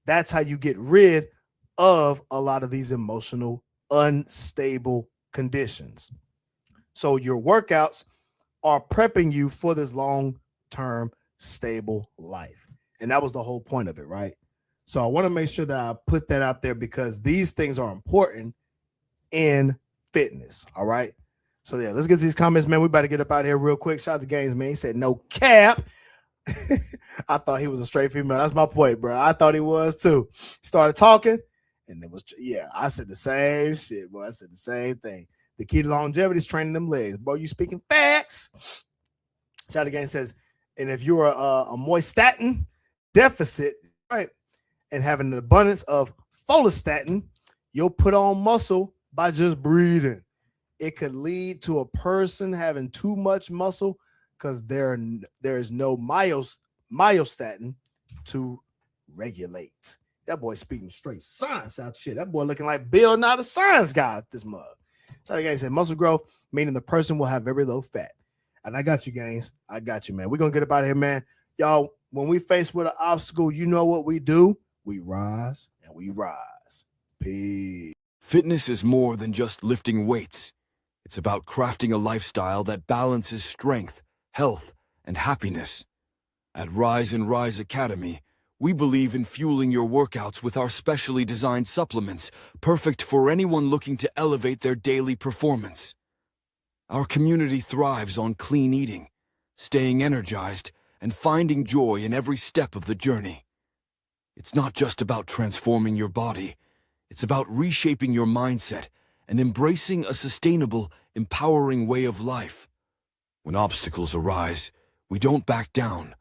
That's how you get rid of a lot of these emotional unstable conditions. So your workouts are prepping you for this long-term stable life. And that was the whole point of it, right? So I want to make sure that I put that out there, because these things are important in fitness. All right. So yeah, let's get to these comments, man. We better get up out of here real quick. Shout out to Gaines, man. He said no cap. I thought he was a straight female. That's my point, bro. I thought he was too. He started talking, and it was, yeah, I said the same shit, boy. I said the same thing. The key to longevity is training them legs. Boy, you speaking facts. Shout out to Gaines says, and if you're a moistatin deficit, right, and having an abundance of follistatin, you'll put on muscle by just breathing. It could lead to a person having too much muscle because there is no myostatin to regulate. That boy speaking straight science out shit. That boy looking like Bill, not a science guy at this mug. So again, said muscle growth, meaning the person will have very low fat. And I got you, Gaines. I got you, man. We're going to get up out of here, man. Y'all, when we face with an obstacle, you know what we do? We rise and we rise. Peace.
Fitness is more than just lifting weights. It's about crafting a lifestyle that balances strength, health, and happiness. At Rise and Rise Academy, we believe in fueling your workouts with our specially designed supplements, perfect for anyone looking to elevate their daily performance. Our community thrives on clean eating, staying energized, and finding joy in every step of the journey. It's not just about transforming your body, it's about reshaping your mindset and embracing a sustainable, empowering way of life. When obstacles arise, we don't back down.